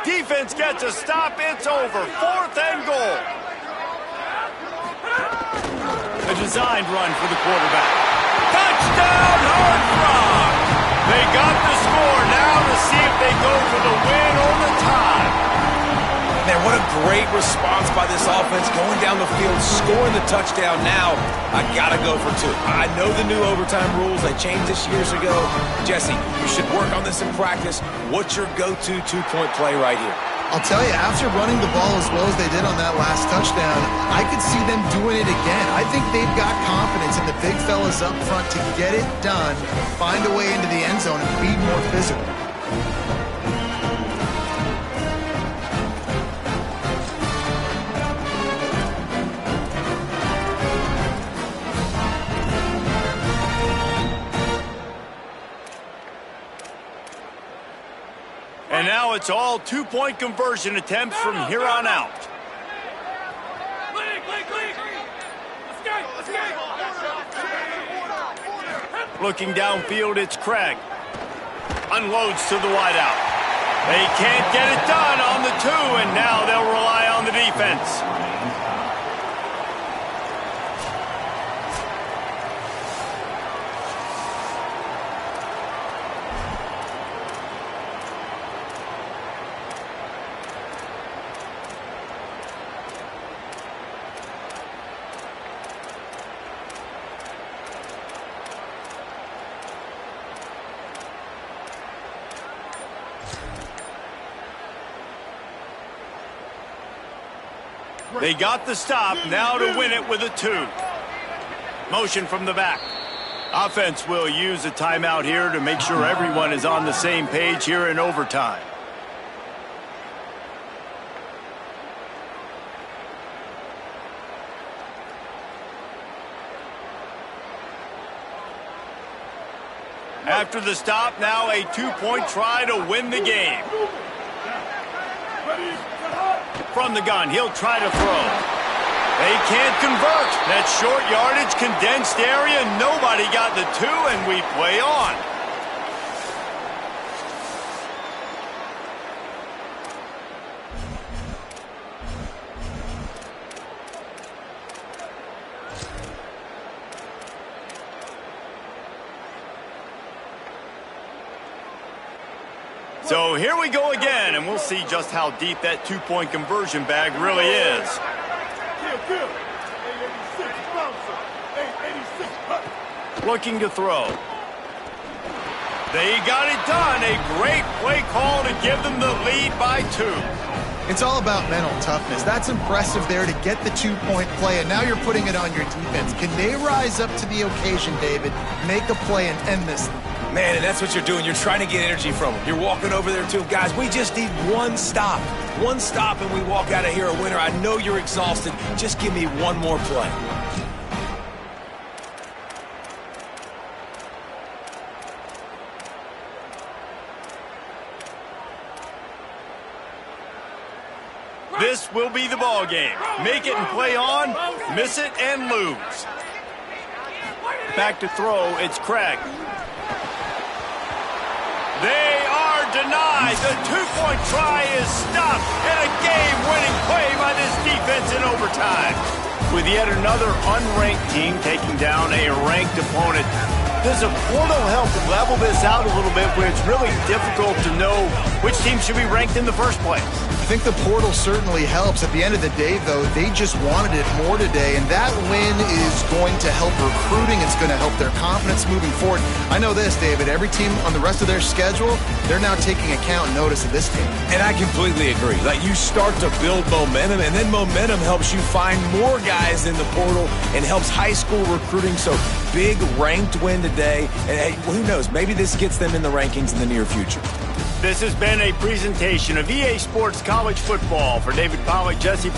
Defense gets a stop. It's over. 4th and goal. A designed run for the quarterback. Touchdown, Hard Rock! They got the score. Now to see if they go for the win or the tie. Man, what a great response by this offense, going down the field, scoring the touchdown. Now, I got to go for 2. I know the new overtime rules. They changed this years ago. Jesse, you should work on this in practice. What's your go-to 2-point play right here? I'll tell you, after running the ball as well as they did on that last touchdown, I could see them doing it again. I think they've got confidence in the big fellas up front to get it done, find a way into the end zone, and be more physical. And now it's all 2-point conversion attempts from here on out. Looking downfield, it's Craig. Unloads to the wideout. They can't get it done on the 2, and now they'll rely on the defense. They got the stop, now to win it with a 2. Motion from the back. Offense will use a timeout here to make sure everyone is on the same page here in overtime. After the stop, now a 2-point try to win the game. From the gun, he'll try to throw. They can't convert. That short yardage, condensed area, nobody got the 2, and we play on. So here we go again, and we'll see just how deep that 2-point conversion bag really is. Looking to throw. They got it done. A great play call to give them the lead by 2. It's all about mental toughness. That's impressive there to get the 2-point play, and now you're putting it on your defense. Can they rise up to the occasion, David? Make a play and end this. Man, and that's what you're doing. You're trying to get energy from them. You're walking over there to them. Guys, we just need one stop. One stop and we walk out of here a winner. I know you're exhausted. Just give me one more play. This will be the ball game. Make it and play on, miss it and lose. Back to throw, it's Craig. They are denied. The 2-point try is stopped, and a game-winning play by this defense in overtime. With yet another unranked team taking down a ranked opponent, does a portal help level this out a little bit where it's really difficult to know which team should be ranked in the first place? I think the portal certainly helps. At the end of the day, though, they just wanted it more today, and that win is going to help recruiting. It's going to help their confidence moving forward. I know this, David, every team on the rest of their schedule, they're now taking account and notice of this team. And I completely agree. Like, you start to build momentum, and then momentum helps you find more guys in the portal and helps high school recruiting. So big ranked win today, and hey, who knows, maybe this gets them in the rankings in the near future. This has been a presentation of EA Sports College Football. For David Pollack, Jesse